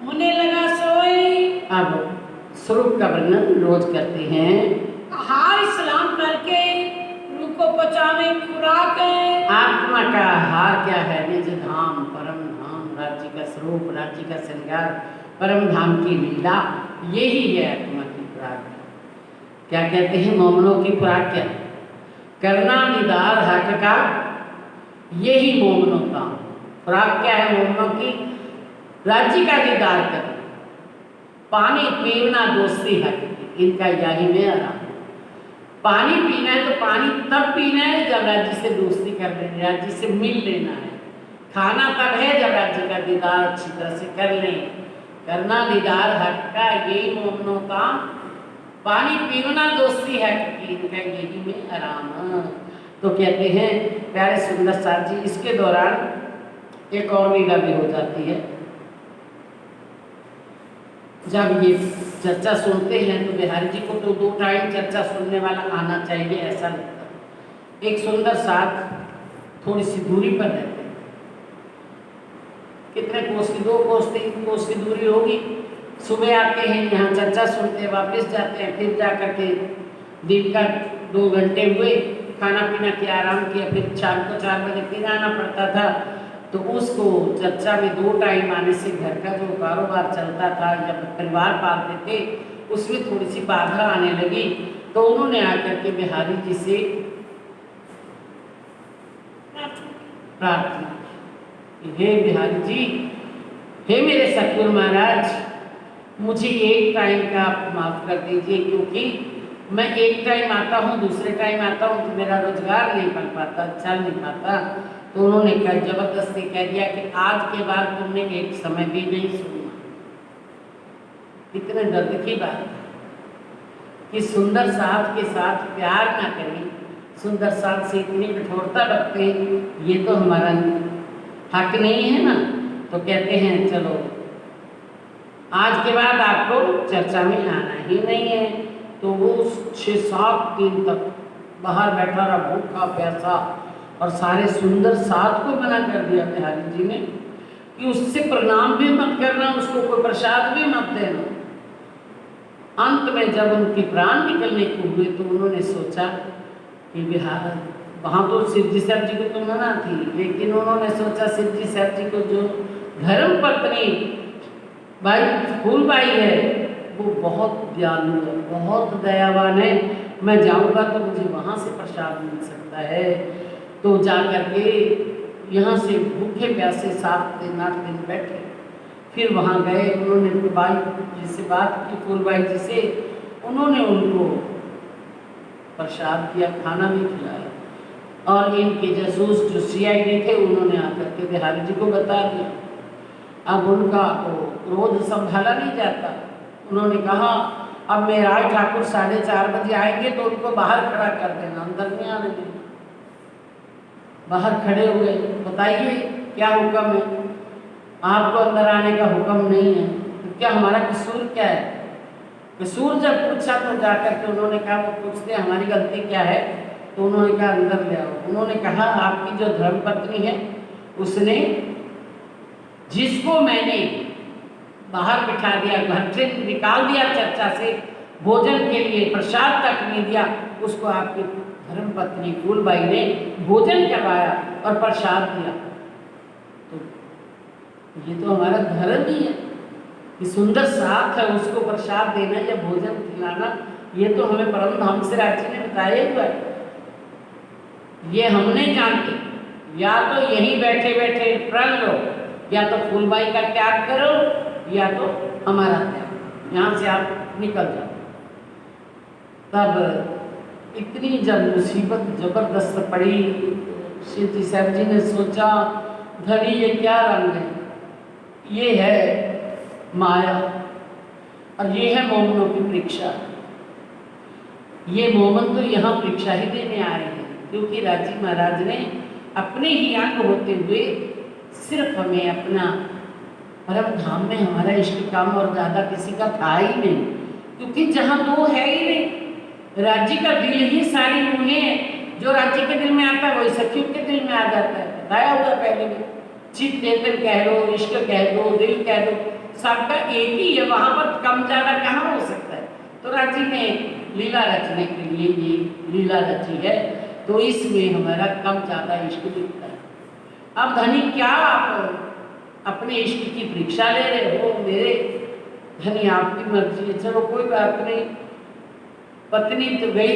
होने लगा सोए। अब स्वरूप का वर्णन रोज करते हैं। आहार इस्लाम करके रूह को पचावे खुराक है। आत्मा का आहार क्या है? निज धाम परम धाम, राज्य का स्वरूप, राज्य का श्रृंगार, परम धाम की लीला, यही है आत्मा की खुराक। क्या कहते हैं मोमनों की खुराक? क्या करना दीदार हक का, यही मोमनों का खुराक। क्या है मोमनों की? राज्य का दीदार करना, पानी पीना दोस्ती हक की, इनका यही में आराम। पानी पीना है तो पानी तब पीना है जब राज्य से दोस्ती कर लेना है, राज्य से मिल लेना है। खाना तब है जब राज्य का दीदार अच्छी तरह से कर लें। करना दीदार हक का, यही मोमनों का, पानी पीना दोस्ती है कि इनका यही में आराम। तो कहते हैं प्यारे सुंदर साथ जी, इसके दौरान एक और लीला भी हो जाती है। जब ये चर्चा सुनते हैं तो बिहारी जी को तो 2 टाइम चर्चा सुनने वाला आना चाहिए, ऐसा लगता है। एक सुंदर साथ थोड़ी सी दूरी पर रहते हैं, कितने कोस की, 2 कोस 3 कोस की दूरी होगी। सुबह आते हैं यहाँ चर्चा सुनते हैं, वापस जाते हैं, फिर जा कर के दिन का 2 घंटे हुए, खाना पीना किया, आराम किया, फिर शाम को 4 बजे फिर आना पड़ता था। तो उसको चर्चा में 2 टाइम आने से घर का जो कारोबार चलता था, जब परिवार पालते थे, उसमें थोड़ी सी बाधा आने लगी। तो उन्होंने आकर के बिहारी जी से प्रार्थना, हे बिहारी जी, हे मेरे सतगुरु महाराज, मुझे 1 टाइम का आप माफ़ कर दीजिए, क्योंकि मैं 1 टाइम आता हूँ, दूसरे टाइम आता हूँ तो मेरा रोजगार नहीं बन पाता, चल नहीं पाता। तो उन्होंने जबरदस्ती कह दिया कि आज के बाद तुमने एक समय भी नहीं सुनना। इतने दर्द की बात कि सुंदर साथ के साथ प्यार ना करें, सुंदर साथ से इतनी कठोरता रखते हैं, ये तो हमारा हक नहीं है ना। तो कहते हैं चलो आज के बाद आपको चर्चा में आना ही नहीं है। तो वो 6-7 दिन तक बाहर बैठा रहा, भूखा प्यासा, और सारे सुंदर साथ को मना कर दिया बिहारी जी ने कि उससे प्रणाम भी मत करना, उसको कोई प्रसाद भी मत देना। अंत में जब उनके प्राण निकलने को हुए तो उन्होंने सोचा कि बिहार, वहाँ तो शिवजी साहब जी को तो मना थी, लेकिन उन्होंने सोचा शिवजी साहब जी को जो धर्म पत्नी भाई फूलबाई है वो बहुत दयालु है, बहुत दयावान है, मैं जाऊँगा तो मुझे वहाँ से प्रसाद मिल सकता है। तो जा कर के यहाँ से भूखे प्यासे 7 दिन 8 दिन बैठे, फिर वहाँ गए। उन्होंने बाई जी से बात की, फूलबाई जी से, उन्होंने उनको प्रसाद दिया, खाना भी खिलाया। और इनके जासूस जो CID थे उन्होंने आकर के बिहारी जी को बता दिया। अब उनका तो क्रोध संभाला नहीं जाता। उन्होंने कहा अब मेराज ठाकुर 4:30 बजे आएंगे तो उनको बाहर खड़ा कर देना, अंदर नहीं आने देना। बाहर खड़े हुए, बताइए क्या हुक्म है? आपको अंदर आने का हुक्म नहीं है, तो क्या हमारा कसूर क्या है? कसूर जब पूछा तो जाकर के उन्होंने कहा, वो पूछते हमारी गलती क्या है? तो उन्होंने कहा अंदर ले आओ। उन्होंने कहा आपकी जो धर्मपत्नी है उसने, जिसको मैंने बाहर बिठा दिया, घर से निकाल दिया चर्चा से, भोजन के लिए प्रसाद तक नहीं दिया, उसको आपकी धर्मपत्नी फूलबाई ने भोजन करवाया और प्रसाद दिया। तो ये तो हमारा धर्म ही है, कि सुंदर साथ है, उसको प्रसाद देना या भोजन खिलाना, ये तो हमें परम धाम से राजी ने बताया हुआ है। ये हम नहीं जानते, या तो यहीं बैठे बैठे प्रण लो, या तो फूलबाई का त्याग करो, या तो हमारा त्याग, यहाँ से आप निकल जाओ। तब इतनी जब मुसीबत जबरदस्त पड़ी, श्री जी साहब जी ने सोचा धनी ये क्या रंग है, ये है माया और ये है मोमनों की परीक्षा। ये मोमन तो यहाँ परीक्षा ही देने आए हैं, क्योंकि राजी महाराज ने अपने ही अंग होते हुए सिर्फ हमें अपना परम धाम में हमारा इष्ट काम और ज़्यादा किसी का था ही नहीं, क्योंकि जहाँ दो है ही नहीं। राज्य का दिल ही सारी रूहें हैं, जो राज्य के दिल में आता है वही सखियों के दिल में आ जाता है। बताया हुआ पहले भी, चित्त चेतन कह लो, इष्ट कह दो, दिल कह दो, सबका एक ही है, वहाँ पर कम ज़्यादा कहाँ हो सकता है। तो राज्य ने लीला रचने के लिए ये लीला रची है, तो इसमें हमारा कम ज़्यादा इष्ट दिखता है। अब धनी क्या आप अपने इष्ट की परीक्षा ले रहे हो? मेरे धनी आपकी मर्जी है, चलो कोई बात नहीं, पत्नी तो गई,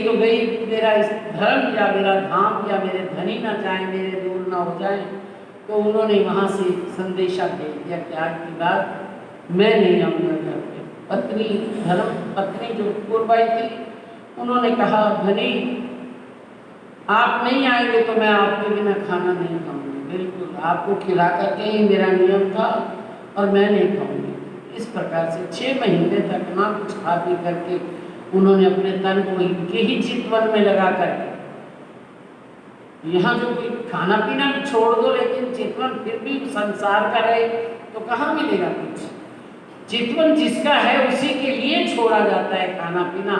मेरा इस धर्म या मेरा धाम या मेरे धनी ना जाए, मेरे दूर ना हो जाए। तो उन्होंने वहाँ से संदेशा भेज दिया कि आज की बात मैं नहीं आऊँगा घर पे। पत्नी धर्म पत्नी जो फूलबाई थी, उन्होंने कहा धनी आप नहीं आएंगे तो मैं आपके बिना खाना नहीं खाऊंगी, बिल्कुल आपको खिला करके ही मेरा नियम था और मैं नहीं खाऊंगी। इस प्रकार से 6 महीने तक ना कुछ खा पी करके उन्होंने अपने तन को इनके ही चितवन में लगा करके, यहाँ जो कोई खाना पीना भी छोड़ दो, लेकिन चितवन फिर भी संसार का रहे तो कहाँ मिलेगा कुछ। चितवन जिसका है उसी के लिए छोड़ा जाता है खाना पीना।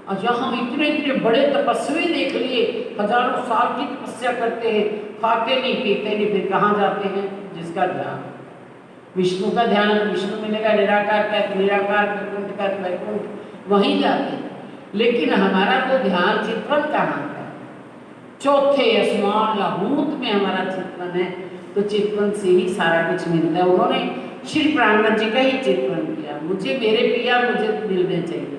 और जहाँ हम इतने बड़े तपस्वी देख लिए, हजारों साल की तपस्या करते हैं, खाते नहीं पीते नहीं, फिर कहाँ जाते हैं? जिसका ध्यान विष्णु का ध्यान, विष्णु मिलेगा, निराकार का निराकार, वैकुंठ का वैकुंठ, वहीं जाते हैं। लेकिन हमारा तो ध्यान चितवन कहाँ का? चौथे आसमान लाहूत में हमारा चितवन है, तो चितवन से ही सारा कुछ मिलता है। उन्होंने श्री प्राणनाथ जी का ही चितवन किया, मुझे मेरे पिया मुझे मिलने चाहिए,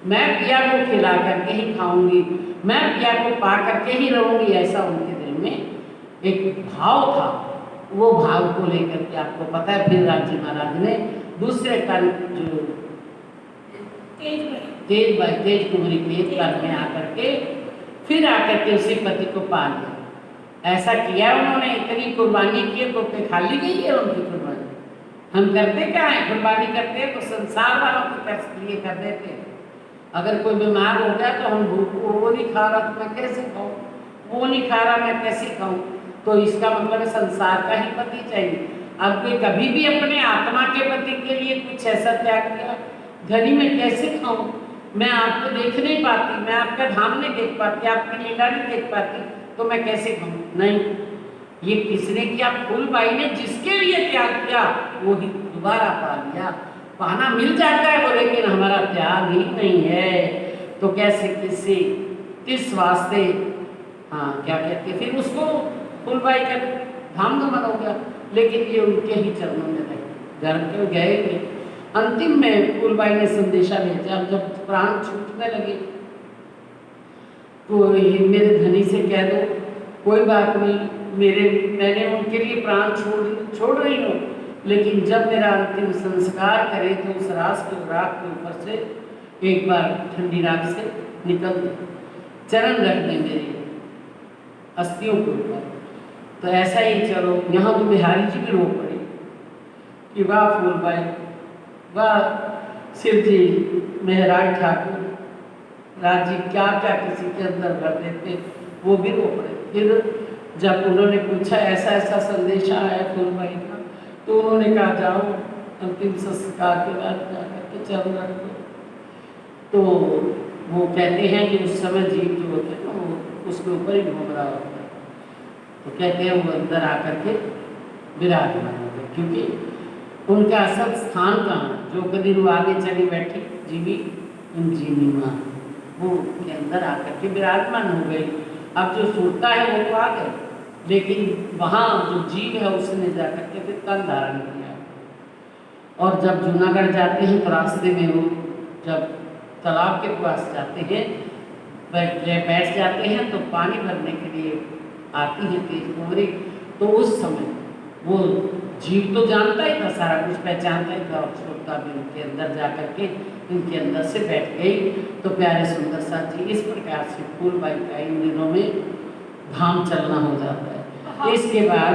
मैं पिया को खिला करके ही खाऊंगी, मैं पिया को पा करके ही रहूंगी, ऐसा उनके दिल में एक भाव था। वो भाव को लेकर के आपको पता है, फिर राजी महाराज ने दूसरे काल जो तेज कुमारी के काल में आकर के फिर आकर के उसी पति को पा लिया। ऐसा किया उन्होंने, इतनी कुर्बानी की तो खाली गई है उनकी कुर्बानी। हम करते क्या है? कुर्बानी करते हैं तो संसार वालों के लिए कर देते हैं। अगर कोई बीमार हो गया तो हम वो नहीं खा रहा तो मैं कैसे खाऊं, वो नहीं खा रहा मैं कैसे खाऊं? तो इसका मतलब संसार का ही पति चाहिए। अब कोई कभी भी अपने आत्मा के पति के लिए कुछ ऐसा त्याग किया, धनी में कैसे खाऊं? मैं आपको देख नहीं पाती, मैं आपका धाम नहीं देख पाती, आपकी लीला नहीं देख पाती, तो मैं कैसे खाऊं? नहीं, ये किसने किया? फूलबाई ने जिसके लिए त्याग किया वो ही दोबारा पा लिया। पाना मिल जाता है वो, लेकिन हमारा त्याग ही नहीं है, तो कैसे किससे किस वास्ते? हाँ क्या कहते, फिर उसको फूलबाई का धाम नमन हो गया, लेकिन ये उनके ही चरणों में रहे, घर के गए। अंतिम में फूलबाई ने संदेशा भेजा, जब प्राण छूटने लगे तो मेरे धनी से कह दो कोई बात नहीं, मैंने उनके लिए प्राण छोड़ रही हूँ, लेकिन जब मेरा अंतिम संस्कार करे तो उस राख के ऊपर से एक बार ठंडी राख से निकल दे, चरण रख दे मेरे अस्थियों के ऊपर। तो ऐसा ही चलो, यहाँ तो बिहारी जी भी रो पड़े कि वाह फूलबाई, वाह शिव जी, मेहराज ठाकुर, राजी क्या क्या किसी के अंदर भर देते, वो भी रो पड़े। फिर जब उन्होंने पूछा ऐसा ऐसा संदेशा आया फूलबाई का, तो उन्होंने कहा जाओ अंतिम संस्कार के बाद जाकर के चरण रख दो। तो वो कहते हैं कि उस समय जीव जो होते हैं ना वो उसके ऊपर ही घूम रहा होता है, तो कहते हैं वो अंदर आकर के विराजमान हो गए, क्योंकि उनका असल स्थान कहाँ, जो कभी वो आगे चली बैठी जीवी जीवी माँ, वो के अंदर आकर के विराजमान हो गई। अब जो सूरता है वो तो आ गए, लेकिन वहाँ जो जीव है उसने जाकर के फिर तन धारण किया और जब जूनागढ़ जाते हैं तो रास्ते में वो जब तालाब के पास जाते हैं बैठ जाते हैं तो पानी भरने के लिए आती है तेज कुंवरी। तो उस समय वो जीव तो जानता ही था, सारा कुछ पहचानता ही था, और श्रोता भी उनके अंदर जा करके उनके अंदर से बैठ गई। तो प्यारे सुंदर साथ जी इस प्रकार से फूलबाई का इन दिनों में धाम चलना हो जाता है। इसके बाद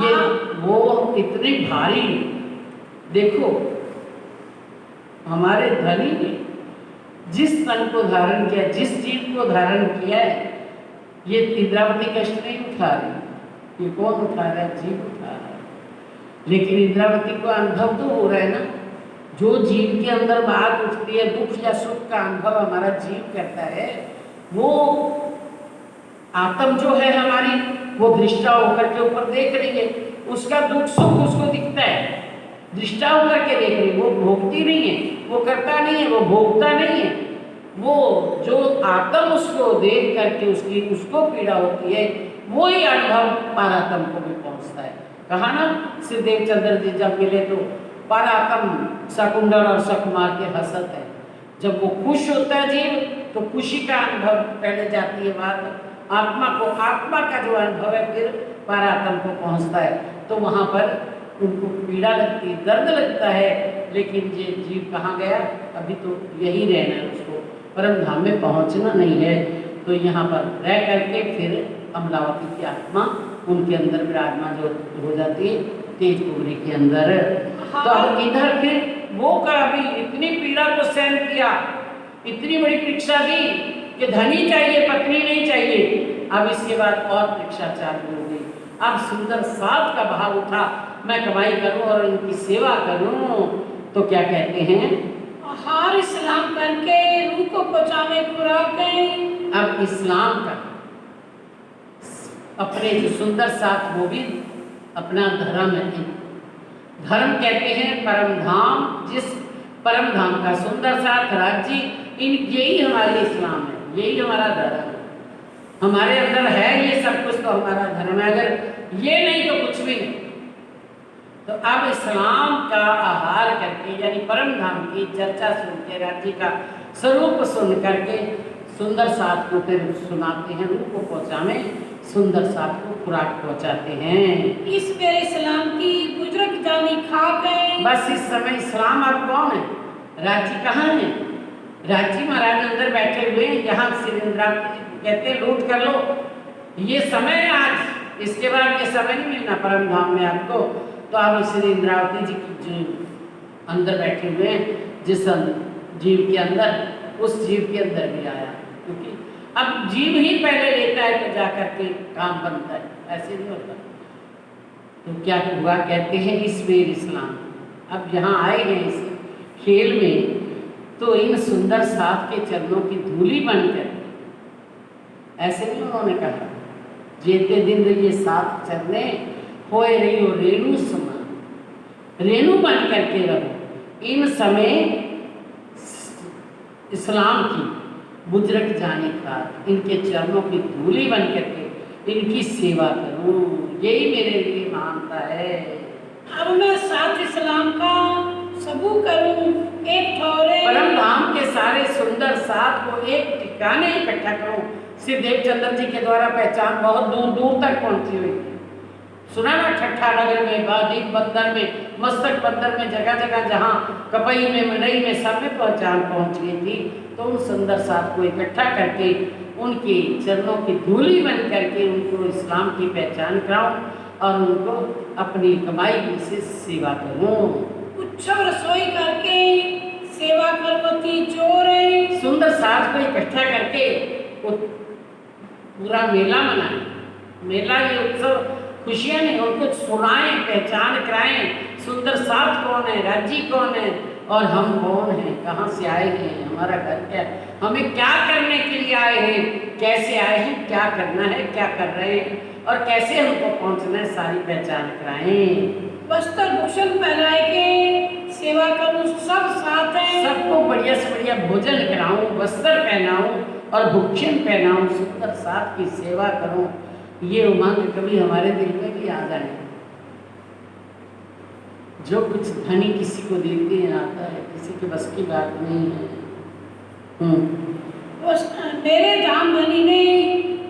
ये वो इतनी भारी, देखो हमारे धनी ने जिस तन को धारण किया, जिस जीव को धारण किया है, ये इंद्रावती कष्ट नहीं उठा रही, ये कौन उठा रहा है? जीव उठा रहा है। लेकिन इंद्रावती को अनुभव तो हो रहा है ना, जो जीव के अंदर बात उठती है, दुख या सुख का अनुभव हमारा जीव करता है, वो आत्म जो है हमारी, वो दृष्टा होकर के ऊपर देख रही है, उसका दुख सुख उसको दिखता है, दृष्टा होकर के देख रही है, वो भोगती नहीं है, वो करता नहीं है, वो भोगता नहीं है। वो जो आत्म उसको देख करके उसको पीड़ा होती है, वो ही अनुभव पारात्म को भी पहुंचता है। कहा ना श्रीदेव चंद्र जी जब मिले तो पारात्म शकुंडल और शकुमार के हसत है। जब वो खुश होता है जीव तो खुशी का अनुभव पहले जाती है बात, आत्मा को, आत्मा का जो अनुभव है फिर पारात्म को पहुंचता है। तो वहाँ पर उनको पीड़ा लगती है, दर्द लगता है, लेकिन ये जीव कहाँ गया? अभी तो यही रहना है, उसको परम धाम में पहुंचना नहीं है। तो यहाँ पर रह करके फिर अमलावती की आत्मा उनके अंदर विराजमान जो हो जाती है तेज कुंवरी के अंदर। तो अब इधर फिर वो का अभी इतनी पीड़ा को सहन किया, इतनी बड़ी परीक्षा दी कि धनी चाहिए, पत्नी नहीं चाहिए। अब इसके बाद और परीक्षा चालू हो गई। अब सुंदर साथ का भाव उठा, मैं कमाई करूं और इनकी सेवा करूं। तो क्या कहते हैं? हार इस्लाम करके रूह को पहुंचाने पूरा गए। अब इस्लाम का अपने जो सुंदर साथ, वो भी अपना धर्म है। धर्म कहते हैं परम धाम, जिस परम धाम का सुंदर साथ राज्य, यही हमारी इस्लाम है, यही हमारा धर्म है। हमारे अंदर है ये सब कुछ तो हमारा धर्म है, अगर ये नहीं तो कुछ भी नहीं। तो अब इस्लाम का आहार करके, यानी परम धाम की चर्चा सुन के, राज्य का स्वरूप सुन करके सुंदर साथ को फिर सुनाते हैं, रूप को पहुँचाने, सुंदर साथ को खुराक पहुँचाते हैं। इस मेरे इस्लाम की बुजुर्ग जानी खा गए। बस इस समय इस्लाम अब कौन है? राज्य कहाँ है? राज्य महाराज अंदर बैठे हुए हैं, यहाँ श्रीन्द्रावती कहते हैं लूट कर लो, ये समय है आज, इसके बाद ये समय नहीं मिलना परम धाम में आपको। तो आप श्री इंद्रावती जी जो अंदर बैठे हुए हैं, जिस जीव के अंदर, उस जीव के अंदर भी आया, क्योंकि अब जीव ही पहले लेता है तो जाकर के काम बनता है, ऐसे नहीं होता। तो क्या हुआ? कहते हैं इस बेर इस्लाम अब यहाँ आए हैं इस खेल में, तो इन सुंदर साथ के चरणों की धूली बनकर, ऐसे नहीं उन्होंने कहा, जेते दिन ये साथ चरने होए रही हो रेणु समान, रेणु बन करके रहो। इन समय इस्लाम की बुजुर्ग जाने का, इनके चरणों की धूली बन करके इनकी सेवा करूं, यही मेरे लिए मानता है। अब मैं साथ इस्लाम का सबू करूं, एक ठौरे परम धाम के सारे सुंदर साथ को एक ठिकाने इकट्ठा करूं। श्री देवचंद्र जी के द्वारा पहचान बहुत दूर दूर तक पहुंची हुई थी। सुना ना, ठट्ठा नगर में, बादीप बंदर में, मस्तक बंदर में, जगह जगह जहाँ कपई में, मनई में, सब में पहचान पहुंच गई थी। तो उन सुंदर साथ को इकट्ठा करके उनके चरणों की धूली बन करके उनको इस्लाम की पहचान कराऊं और उनको अपनी कमाई से सेवा करूं। उच्छव रसोई करके सेवा करवती चोरे। सुंदर साथ को इकट्ठा करके वो पूरा मेला मनाएं, मेला ये उत्सव, खुशियाँ नहीं, उनको सुनाएं, पहचान कराएं, सुंदर साथ कौन है, राज्य कौन है और हम कौन हैं, कहाँ से आए हैं, हमारा घर क्या है, हमें क्या करने के लिए आए हैं, कैसे आए हैं, क्या करना है, क्या कर रहे हैं और कैसे हमको पहुँचना है, सारी पहचान कराएं। वस्त्र भूषण पहनाए के सेवा करूं, सब साथ हैं। सबको बढ़िया से बढ़िया भोजन कराऊं, वस्त्र पहनाऊं और भूषण पहनाऊं, सुंदर साथ की सेवा करूं। ये उमंग कभी हमारे दिल में भी आ जाए। जो कुछ धनी किसी को देते हैं आता है, किसी के बस की बात नहीं है। मेरे धाम धनी ने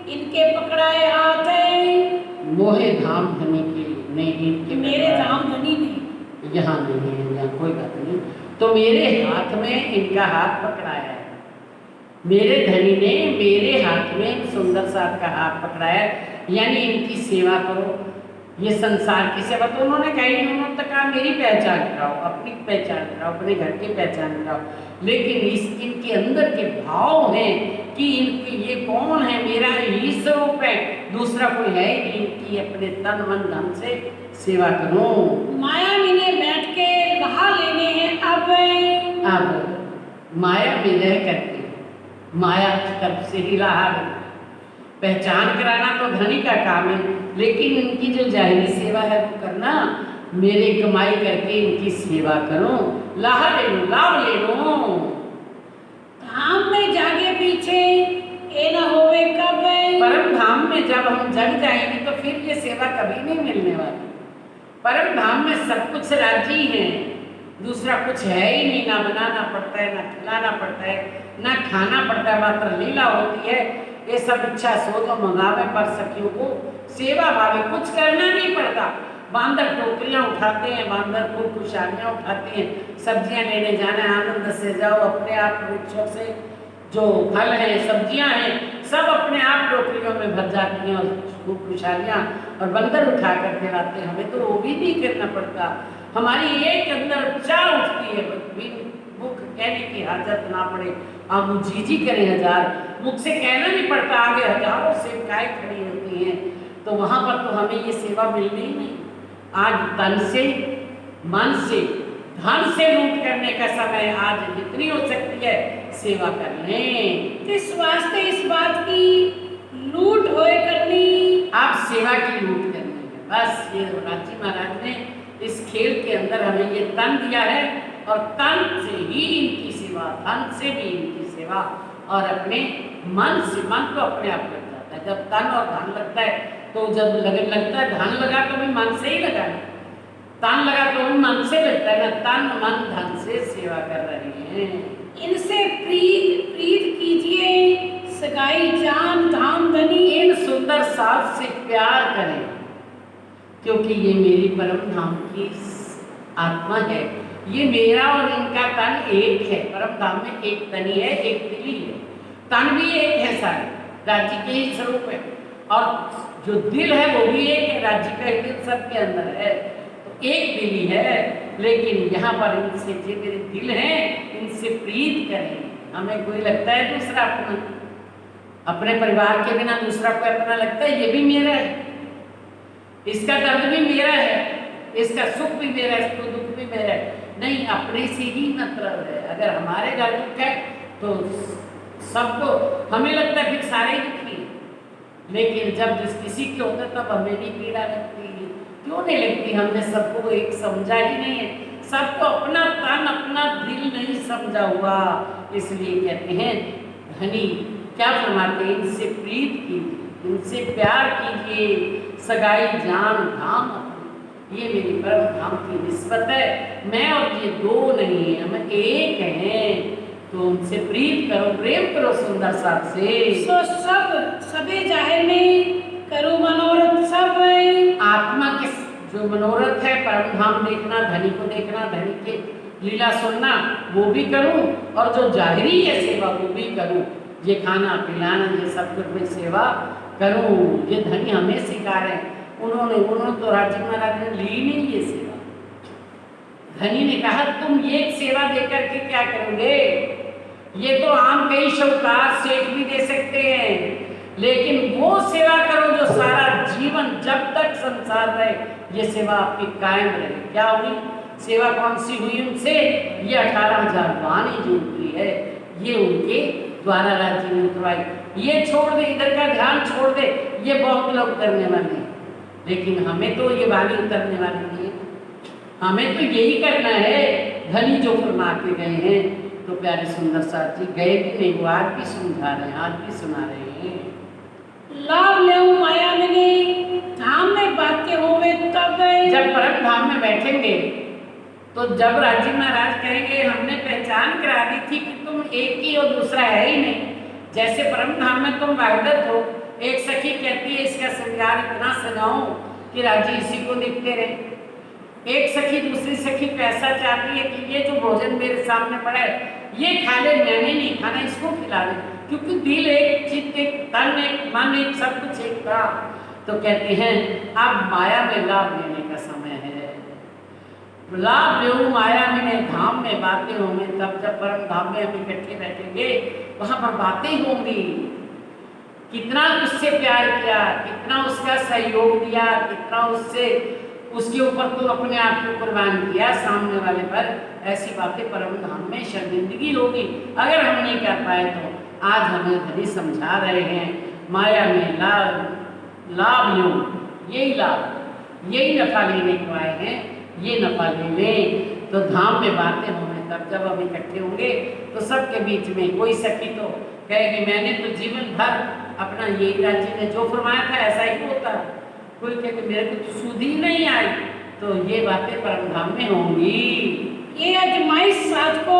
इनके पकड़ाए हाथ है। मोहे धाम धनी के नहीं, इनके मेरे धाम धनी ने यहाँ नहीं है, यहाँ कोई बात नहीं। तो मेरे हाथ में इनका हाथ पकड़ाया है, मेरे धनी ने मेरे हाथ में सुंदर सा का हाथ पकड़ाया, यानी इनकी सेवा करो। ये संसार की सेवा तो उन्होंने कही, उन्होंने तो कहा मेरी पहचान कराओ, अपनी पहचान कराओ, अपने घर की पहचान कराओ। लेकिन इनके अंदर के भाव हैं कि इनके ये कौन है, मेरा ही स्वरूप है, दूसरा कोई है ही नहीं। इनकी अपने तन मन धन से सेवा करो। माया मिले बैठ के लहा लेने हैं अब माया विलय करके माया तब से ही रहा है। पहचान कराना तो धनी का काम है, लेकिन इनकी जो जाहिरी सेवा है वो करना, मेरे कमाई करके इनकी सेवा करो, लाह ले लो, लाभ ले लो। धाम में जागे पीछे ये न होवे कब। परम धाम में जब हम जग जाएंगे तो फिर ये सेवा कभी नहीं मिलने वाली। परम धाम में सब कुछ राजी है, दूसरा कुछ है ही नहीं, ना बनाना पड़ता है, ना खिलाना पड़ता है, ना खाना पड़ता है, मात्र लीला होती है। ये सब इच्छा सो तो मंगावे पर सखियों को सेवा भावे, कुछ करना नहीं पड़ता। बांदर टोकरियां उठाते हैं, बांदर खूब खुशहालियाँ उठाते हैं, सब्जियां लेने जाना है, आनंद से जाओ, अपने आप वृक्षों से जो फल हैं सब्जियां हैं सब अपने आप टोकरियों में भर जाती हैं और खूब खुशहालियाँ, और बंदर उठा कर के लाते हैं। हमें तो वो भी नहीं करना पड़ता, हमारी एक अंदर चाह उठती है, मुख कहने की हाजत ना पड़े, हम जी करें हजार, मुख से कहना नहीं पड़ता, आगे हजारों सेवकाएं खड़ी होती हैं, तो वहाँ पर तो हमें ये सेवा मिलनी ही नहीं। आज तन से, मन से, धन से लूट करने का समय, आज जितनी हो सकती है सेवा कर लें। इस वास्ते इस बात की लूट होए करनी, आप सेवा की लूट करनी है बस। ये राजी महाराज ने इस खेल के अंदर हमें ये तन दिया है, और तन से ही इनकी सेवा, धन से भी इनकी सेवा, और अपने मन से, मन तो अपने आप लग जाता है। जब तन और धन लगता है तो जब लगन लगता है, धन लगा तो भी मन से ही लगा, तन लगा तो भी मन से लगता है ना। तन मन धन से सेवा कर रहे हैं। इनसे प्रीत कीजिए, सगाई जान धाम धनी। इन सुंदर साथ से प्यार करें, क्योंकि ये मेरी परम धाम की आत्मा है। ये मेरा और इनका तन एक है, परम धाम में एक तनी है, एक दिली है, तन भी एक है, सारे राज्य के ही स्वरूप है, और जो दिल है वो भी एक है, राज्य का ही दिल सबके अंदर है, तो एक दिली है। लेकिन यहाँ पर इनसे जो मेरे दिल हैं इनसे प्रीत करें। हमें कोई लगता है दूसरा अपना, अपने परिवार के बिना दूसरा कोई अपना लगता है, ये भी मेरा है, इसका दर्द भी मेरा है, इसका सुख भी मेरा है, इसका दुख भी मेरा है। नहीं, अपने से ही मतलब है। अगर हमारे घर दुख है तो सबको हमें लगता है फिर सारे ही दुखी, लेकिन जब जिस किसी के होता है तब हमें भी पीड़ा लगती है। क्यों नहीं लगती? हमने सबको एक समझा ही नहीं है, सबको अपना तन अपना दिल नहीं समझा हुआ। इसलिए कहते हैं धनी क्या फरमाते हैं, इनसे प्रीत कीजिए, इनसे प्यार कीजिए, सगाई जान धाम, ये मेरी परम धाम की निस्बत है। मैं और ये दो नहीं है, हम एक हैं, तो उनसे प्रीत करो, प्रेम करो सुंदर साथ से। सो सब सबे जाहिर में करो मनोरथ सब। आत्मा के जो मनोरथ है, परम धाम देखना, धनी को देखना, धनी के लीला सुनना, वो भी करूं, और जो जाहिरी है सेवा वो भी करूं। ये खाना पिलाना, ये सब कुछ मैं सेवा करूं। ये धनी हमें सिखा रहे हैं, उन्होंने तो राजीव महाराज ने ली नहीं ये सेवा। धनी ने कहा तुम ये सेवा देकर के क्या करोगे, ये तो आम कई शौकार सेठ भी दे सकते हैं, लेकिन वो सेवा करो जो सारा जीवन जब तक संसार रहे ये सेवा आपकी कायम रहे। क्या हुई सेवा, कौन सी हुई उनसे? ये 18,000 वाणी जो उनकी है, ये उनके द्वारा राज्य ने उतरवाई। ये छोड़ दे, इधर का ध्यान छोड़ दे, ये बहुत लोग करने वाले हैं, लेकिन हमें तो ये वाणी उतरने वाली नहीं है। हमें तो यही करना है धनी जो फरमा के गए हैं। तो प्यारे सुंदर साथ जी गए भी नहीं, वो आज भी समझा रहे हैं, आज भी सुना रहे हैं। लाभ ले माया में धाम में बातें होवे तब। जब परम धाम में बैठेंगे तो जब राजी महाराज कहेंगे हमने पहचान करा दी थी कि तुम एक ही और दूसरा है ही नहीं, जैसे परम धाम में तुम वाहिदत हो। एक सखी कहती है इसका श्रृंगार इतना सजाऊं कि राजी इसी को देखते रहे। एक सखी दूसरी सखी को ऐसा चाहती है कि ये जो भोजन मेरे सामने पड़ा है ये खा ले, मैंने नहीं खाना, इसको खिला दे, क्योंकि दिल एक, चित्त एक, तन एक, मन एक, सब कुछ एक था। तो कहते हैं अब माया में लाभ लेने का समय है। लाभ ले माया में, धाम में बातें होंगी, तब जब परम धाम में हम इकट्ठे बैठेंगे वहां पर बातें होंगी। कितना उससे प्यार किया, कितना उसका सहयोग दिया, कितना उससे उसके ऊपर तो अपने आप को कुर्बान किया सामने वाले पर, ऐसी बातें परम धाम में शर्मिंदगी होगी अगर हम नहीं कर पाए। तो आज हमें धनी समझा रहे हैं माया में लाभ लो, यही लाभ, यही नफा लेने को आए हैं, ये नफा ले लें। तो धाम में बातें होंगे, तब जब हम इकट्ठे होंगे तो सबके बीच में कोई सखी तो कहेगी मैंने तो जीवन भर अपना यही राज्य ने जो फरमाया था ऐसा ही होता, कोई कहेगी मेरे को तो सुध ही नहीं आई। तो ये बातें परम धाम में होंगी। ये अजमाइश साथ को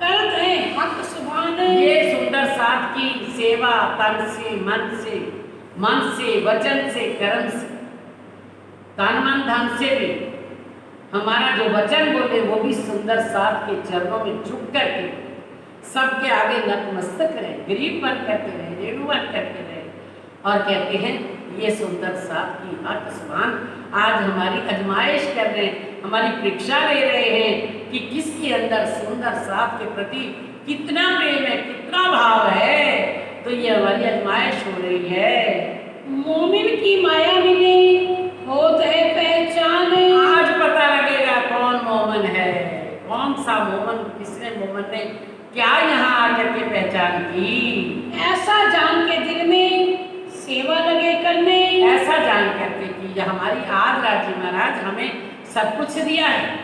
करत है हक सुभान। ये सुंदर साथ की सेवा तन से, मन से, वचन से, कर्म से, तन मन धन से भी हमारा जो वचन बोले वो भी सुंदर साथ के चरणों में झुक करके सबके आगे नतमस्तक रहे, गरीब बन करके रहे, रेणु बन करके रहे। और कहते हैं ये सुंदर साथ की हक सुभान आज हमारी आजमाइश कर रहे हैं, हमारी परीक्षा ले रहे हैं कि किसके अंदर सुंदर साथ के प्रति कितना प्रेम है, कितना भाव है। तो ये हमारी आजमाइश हो रही है। मोमिन की माया मिले होत है पहचान। आज पता लगेगा कौन मोमन है, कौन सा मोमन, किसने मोमन ने क्या यहाँ आकर के पहचान की। ऐसा जान के दिल में सेवा लगे करने, ऐसा जान करके कि हमारी आज राजी महाराज हमें सब कुछ दिया है।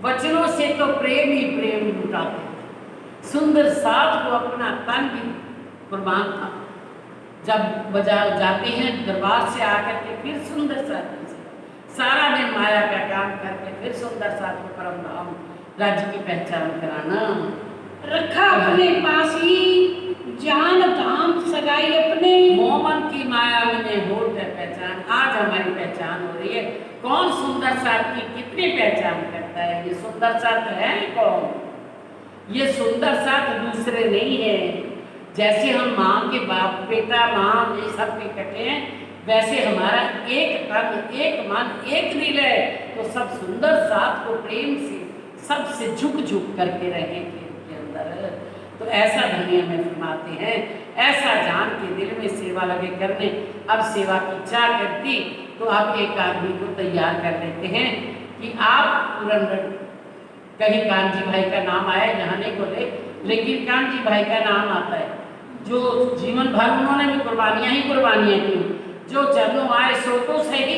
वचनों से तो प्रेम ही प्रेम लुटाते, सुंदर साथ को अपना तन भी कुर्बान था। जब बाजार जाते हैं दरबार से आकर के फिर सुंदर साथ सारा दिन माया का काम करके फिर सुंदर साथ को परम धाम राज्य की पहचान कराना। रखा अपने पास ही जान धाम सगाई अपने। मोमन की माया में होत है पहचान, आज हमारी पहचान हो रही है। कौन सुंदर साथ की कितनी पहचान करता है। ये सुंदर साथ है कौन, ये सुंदर साथ दूसरे नहीं है। जैसे हम माँ के बाप, बेटा, माँ ये सब इकट्ठे हैं, वैसे हमारा एक तन, एक मन, एक दिल है। तो सब सुंदर साथ को प्रेम से सबसे झुक करके रहेंगे के अंदर। तो ऐसा धनिया में फरमाते हैं, ऐसा जान के दिल में सेवा लगे करने। अब सेवा की इच्छा करती तो आप एक आदमी को तैयार कर लेते हैं कि आप तुरंत कहीं कांजी भाई का नाम आया, यहाँ नहीं बोले, लेकिन कांजी भाई का नाम आता है जो जीवन भर उन्होंने भी कुर्बानियाँ ही कुर्बानियाँ की। जो चरणों आए सो तो सही,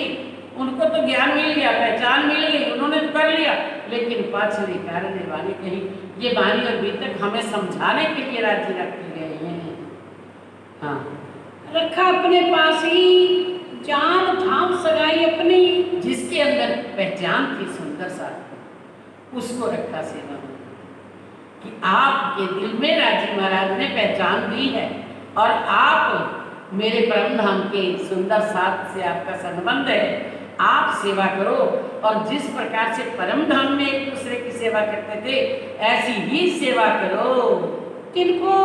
उनको तो ज्ञान मिल गया, पहचान मिल गई, उन्होंने तो कर लिया, लेकिन पाछली कारण वाणी कही ये वाणी और बीतक हमें समझाने के लिए राज्य रखे गए हैं। हाँ, रखा अपने पास ही जान धाम सगाई अपनी। जिसके अंदर पहचान थी सुंदर साथ उसको रखा सेवा में कि आपके दिल में राजी महाराज ने पहचान दी है और आप मेरे परम धाम के सुंदर साथ से आपका संबंध है। आप सेवा करो और जिस प्रकार से परम धाम में एक दूसरे की सेवा करते थे ऐसी ही सेवा करो। तिनको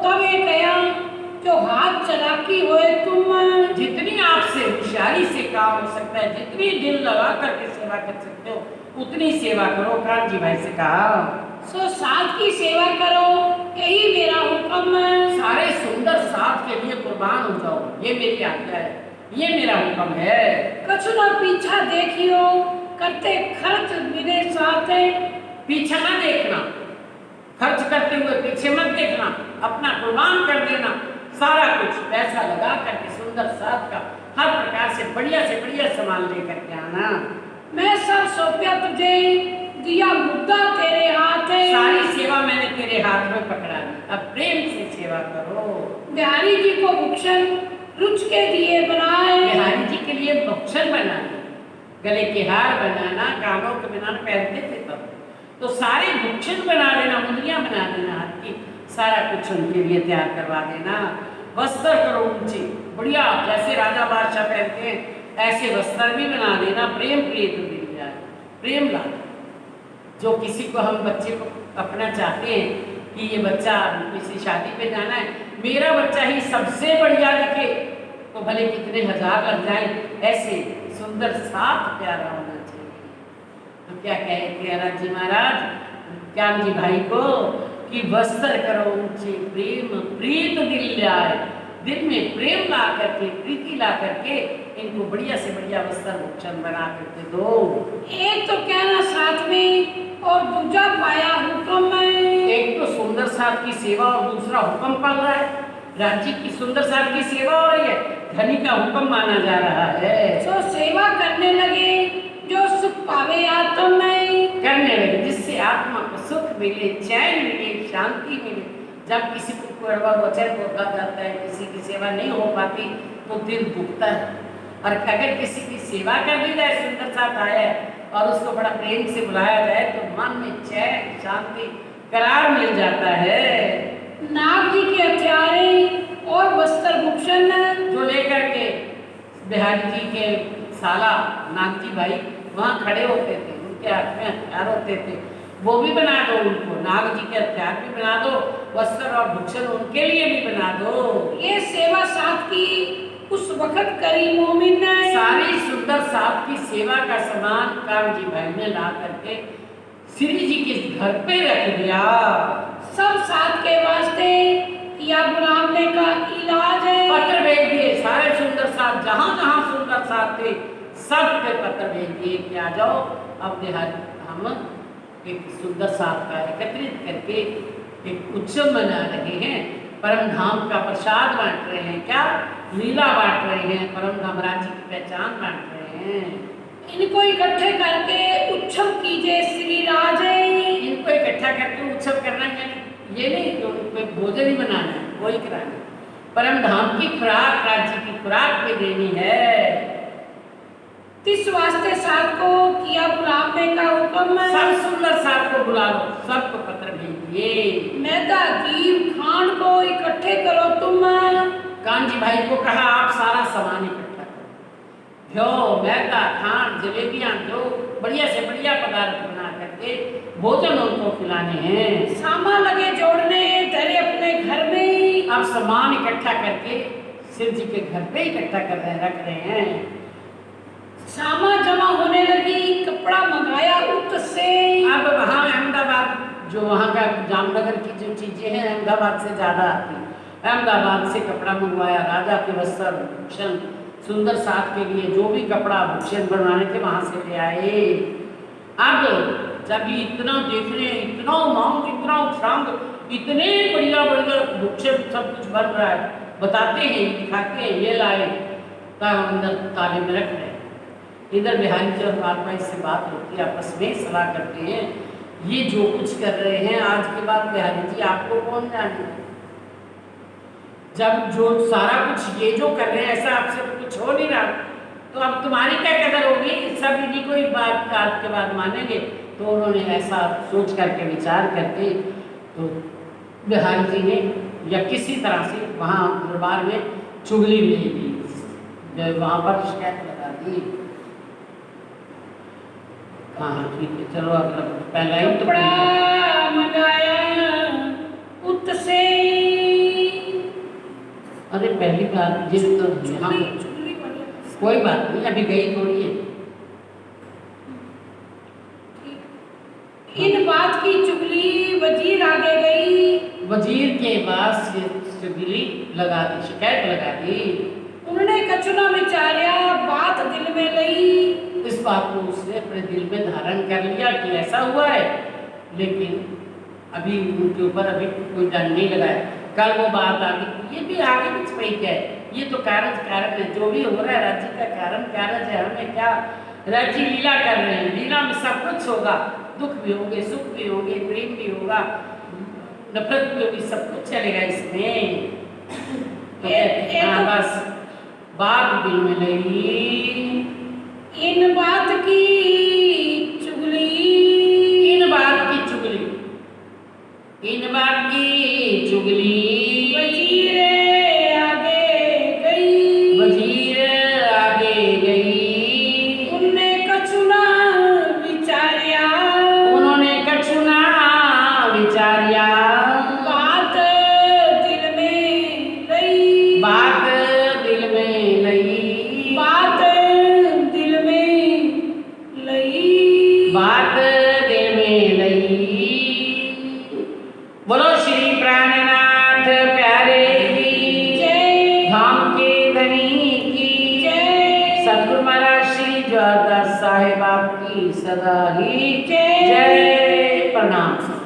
तवे कया जो हाथ चलाकी होए तुम। जितनी आपसे होशियारी से काम हो सकता है, जितनी दिल लगा करके सेवा कर सकते हो उतनी सेवा करो। कांजी भाई से कहा सो साथ की सेवा करो, यही मेरा हुक्म। सारे सुंदर साथ के लिए कुर्बान हो जाओ, ये मेरी आज्ञा है, ये मेरा हुक्म है। कछु न पीछा देखियो करते खर्च बिने साथ। पीछा ना देखना, खर्च करते हुए पीछे मत देखना, अपना कुर्बान कर देना। सारा कुछ पैसा लगा करके सुंदर साथ का हर प्रकार से बढ़िया सामान लेकर के आना। मैं सब सौंपया तुझे, दिया मुद्दा तेरे हाथ है। सारी सेवा मैंने तेरे हाथ में पकड़ा दी, अब प्रेम से सेवा करो। बिहारी जी को भूषण रुच के दिए बनाए। बिहारी जी के लिए भूषण बनाए, गले के हार बनाना, कानों के बनाना पहनते थे तब। तो सारे भूषण बना देना, मुंदियाँ बना देना हाथ की, सारा कुछ उनके लिए तैयार करवा देना। वस्त्र करो ऊंचे बढ़िया, जैसे राजा बादशाह पहनते हैं ऐसे वस्त्र भी बना देना। प्रेम प्रीत मिल जाए, प्रेम ला। जो किसी को हम बच्चे को अपना चाहते हैं कि ये बच्चा किसी शादी पे जाना है, मेरा बच्चा ही सबसे बढ़िया दिखे, तो भले कितने हजार लग जाए, ऐसे सुंदर साफ प्यारा होना चाहिए। तो क्या कहे प्रहलाद जी महाराज ज्ञान जी भाई को कि वस्त्र करो ऊंचे, प्रेम प्रीत दिल आए, दिल में प्रेम ला करके, प्रीति ला करके इनको बढ़िया से बढ़िया वस्त्र भूषण बना करके दो। एक तो कहना साथ में और दूसरा पाया हुक्म में। एक तो सुंदर साथ की सेवा और दूसरा हुक्म पड़ रहा है। राज्य की सुंदर साथ की सेवा हो रही है, धनी का हुक्म माना जा रहा है। तो सेवा करने लगे जो सुख पावे आत्म में, करने लगे जिससे आत्मा को सुख मिले, चैन मिले, शांति मिले। जब किसी को कड़वा वचन बोला जाता है, किसी की सेवा नहीं हो पाती तो दिल दुखता है। और अगर किसी की सेवा कर दी जाए, सुंदर साथ आया है और उसको बड़ा प्रेम से बुलाया जाए तो मन में चैन, शांति, करार मिल जाता है। नाग जी के हथियारे और वस्त्र भूषण जो लेकर के बिहारी जी के साला नाग जी भाई वहाँ खड़े होते थे, उनके हाथ में हथियार होते थे, वो भी बना दो उनको। नाग जी के हथियार भी बना दो, वस्त्र और भूषण उनके लिए भी बना दो। ये सेवा साथ की उस वक्त करी मोमिन ने। सारी सुंदर साथ की सेवा का सामान काम जी भाई ने ला करके श्री जी के घर पे रख दिया। सब साथ के वास्ते या बुलाने का इलाज है। पत्र भेज दिए, सारे सुंदर साथ जहाँ जहाँ सुंदर साथ थे सब पे पत्र भेज दिए कि आ जाओ, अब हम एक सुंदर साथ का एकत्रित करके एक उत्सव मना रहे हैं, परम धाम का प्रसाद बांट रहे हैं, क्या लीला बांट रहे हैं, परम धाम राज्य की पहचान बांट रहे हैं। इनको इकट्ठे करके उत्सव कीजिए श्री राजे। इनको इकट्ठा करके उत्सव करना, यानी ये नहीं कि उनको भोजन ही बनाना है, वही कराना। परम धाम की खुराक, राज्य की खुराक भी देनी है। इस वास्ते साथ को किया बुलाने का हुक्म। सब सुंदर साथ को बुला लो, सबको पत्र भेजिए। मैदा घी खांड को इकट्ठे करो तुम। कांजी भाई को कहा आप सारा सामान इकट्ठा करो, घ्यो, मैदा, खांड, जलेबियां, जो बढ़िया से बढ़िया पदार्थ बना करके भोजन उनको खिलाने हैं। सामान लगे जोड़ने धरे अपने घर में। अब सामान इकट्ठा करके शिव जी के घर पे इकट्ठा कर रहे रख रहे हैं। सामान जमा होने लगी, कपड़ा मंगाया उत से। अब वहाँ अहमदाबाद, जो वहाँ का जामनगर की जो चीजें हैं अहमदाबाद से ज्यादा आती हैं। अहमदाबाद से कपड़ा मंगवाया, राजा के वस्त्र भूषण सुंदर साथ के लिए जो भी कपड़ा भूषण बनवाने थे वहाँ से ले आए। अब जब ये इतना देख रहे हैं, इतना मांग, इतना उत्सांग, इतने बढ़िया बढ़िया भूषण सब कुछ बन रहा है, बताते हैं, दिखाते हैं, ये लाए, तब अंदर ताले में रख रहे हैं। इधर बिहारी जी और मालपाई से बात होती है, आपस में सलाह करते हैं, ये जो कुछ कर रहे हैं आज के बाद बिहारी जी आपको कौन जाने, जब जो सारा कुछ ये जो कर रहे हैं ऐसा आपसे तो कुछ हो नहीं रहा, तो अब तुम्हारी क्या कदर होगी, सब इन्हीं को ही बात आज के बाद मानेंगे। तो उन्होंने ऐसा सोच करके विचार करके तो बिहारी जी ने या किसी तरह से वहाँ दरबार में चुगली ले ली, जब वहाँ पर शिकायत लगा दी। हाँ ठीक है, चलो अगला पहला ही कपड़ा मंगाया उत से। अरे पहली बात ये तो यहाँ कोई बात नहीं, अभी गई थोड़ी है। इन बात की चुगली वजीर आगे गई। वजीर के पास चुगली लगा दी, शिकायत लगा दी। उन्होंने कछुना विचारिया, बात दिल में लई। इस बात को उसने अपने दिल में धारण कर लिया कि ऐसा हुआ है, लेकिन अभी उनके ऊपर अभी कोई दंड नहीं लगाया। कल वो बात आ गई, ये भी आगे कुछ वही क्या है, ये तो कारण है, जो भी हो रहा है राज्य का कारण है। हमें क्या, राज्य लीला कर रहे हैं, लीला में सब कुछ होगा, दुख भी होंगे, सुख भी होंगे, प्रेम भी होगा, नफरत भी होगी, सब कुछ चलेगा इसमें। तो बस बात दिल में लगी। इन बात की चुगली, इन बात की चुगली, इन बात की चुगली, वजीरे आगे गई, वजीर आगे गई, उनने कछु ना विचारिया, उन्होंने कछु ना विचारिया, बात दिल में लई, बात दिल में लई, बात दिल में लई, बात दिल में लई। बोलो श्री प्राणनाथ प्यारे की जय, धाम के धनी की जय, सतगुरु महाराज श्री ज्वारदास साहेब आपकी सदा ही जय। जय। प्रणाम।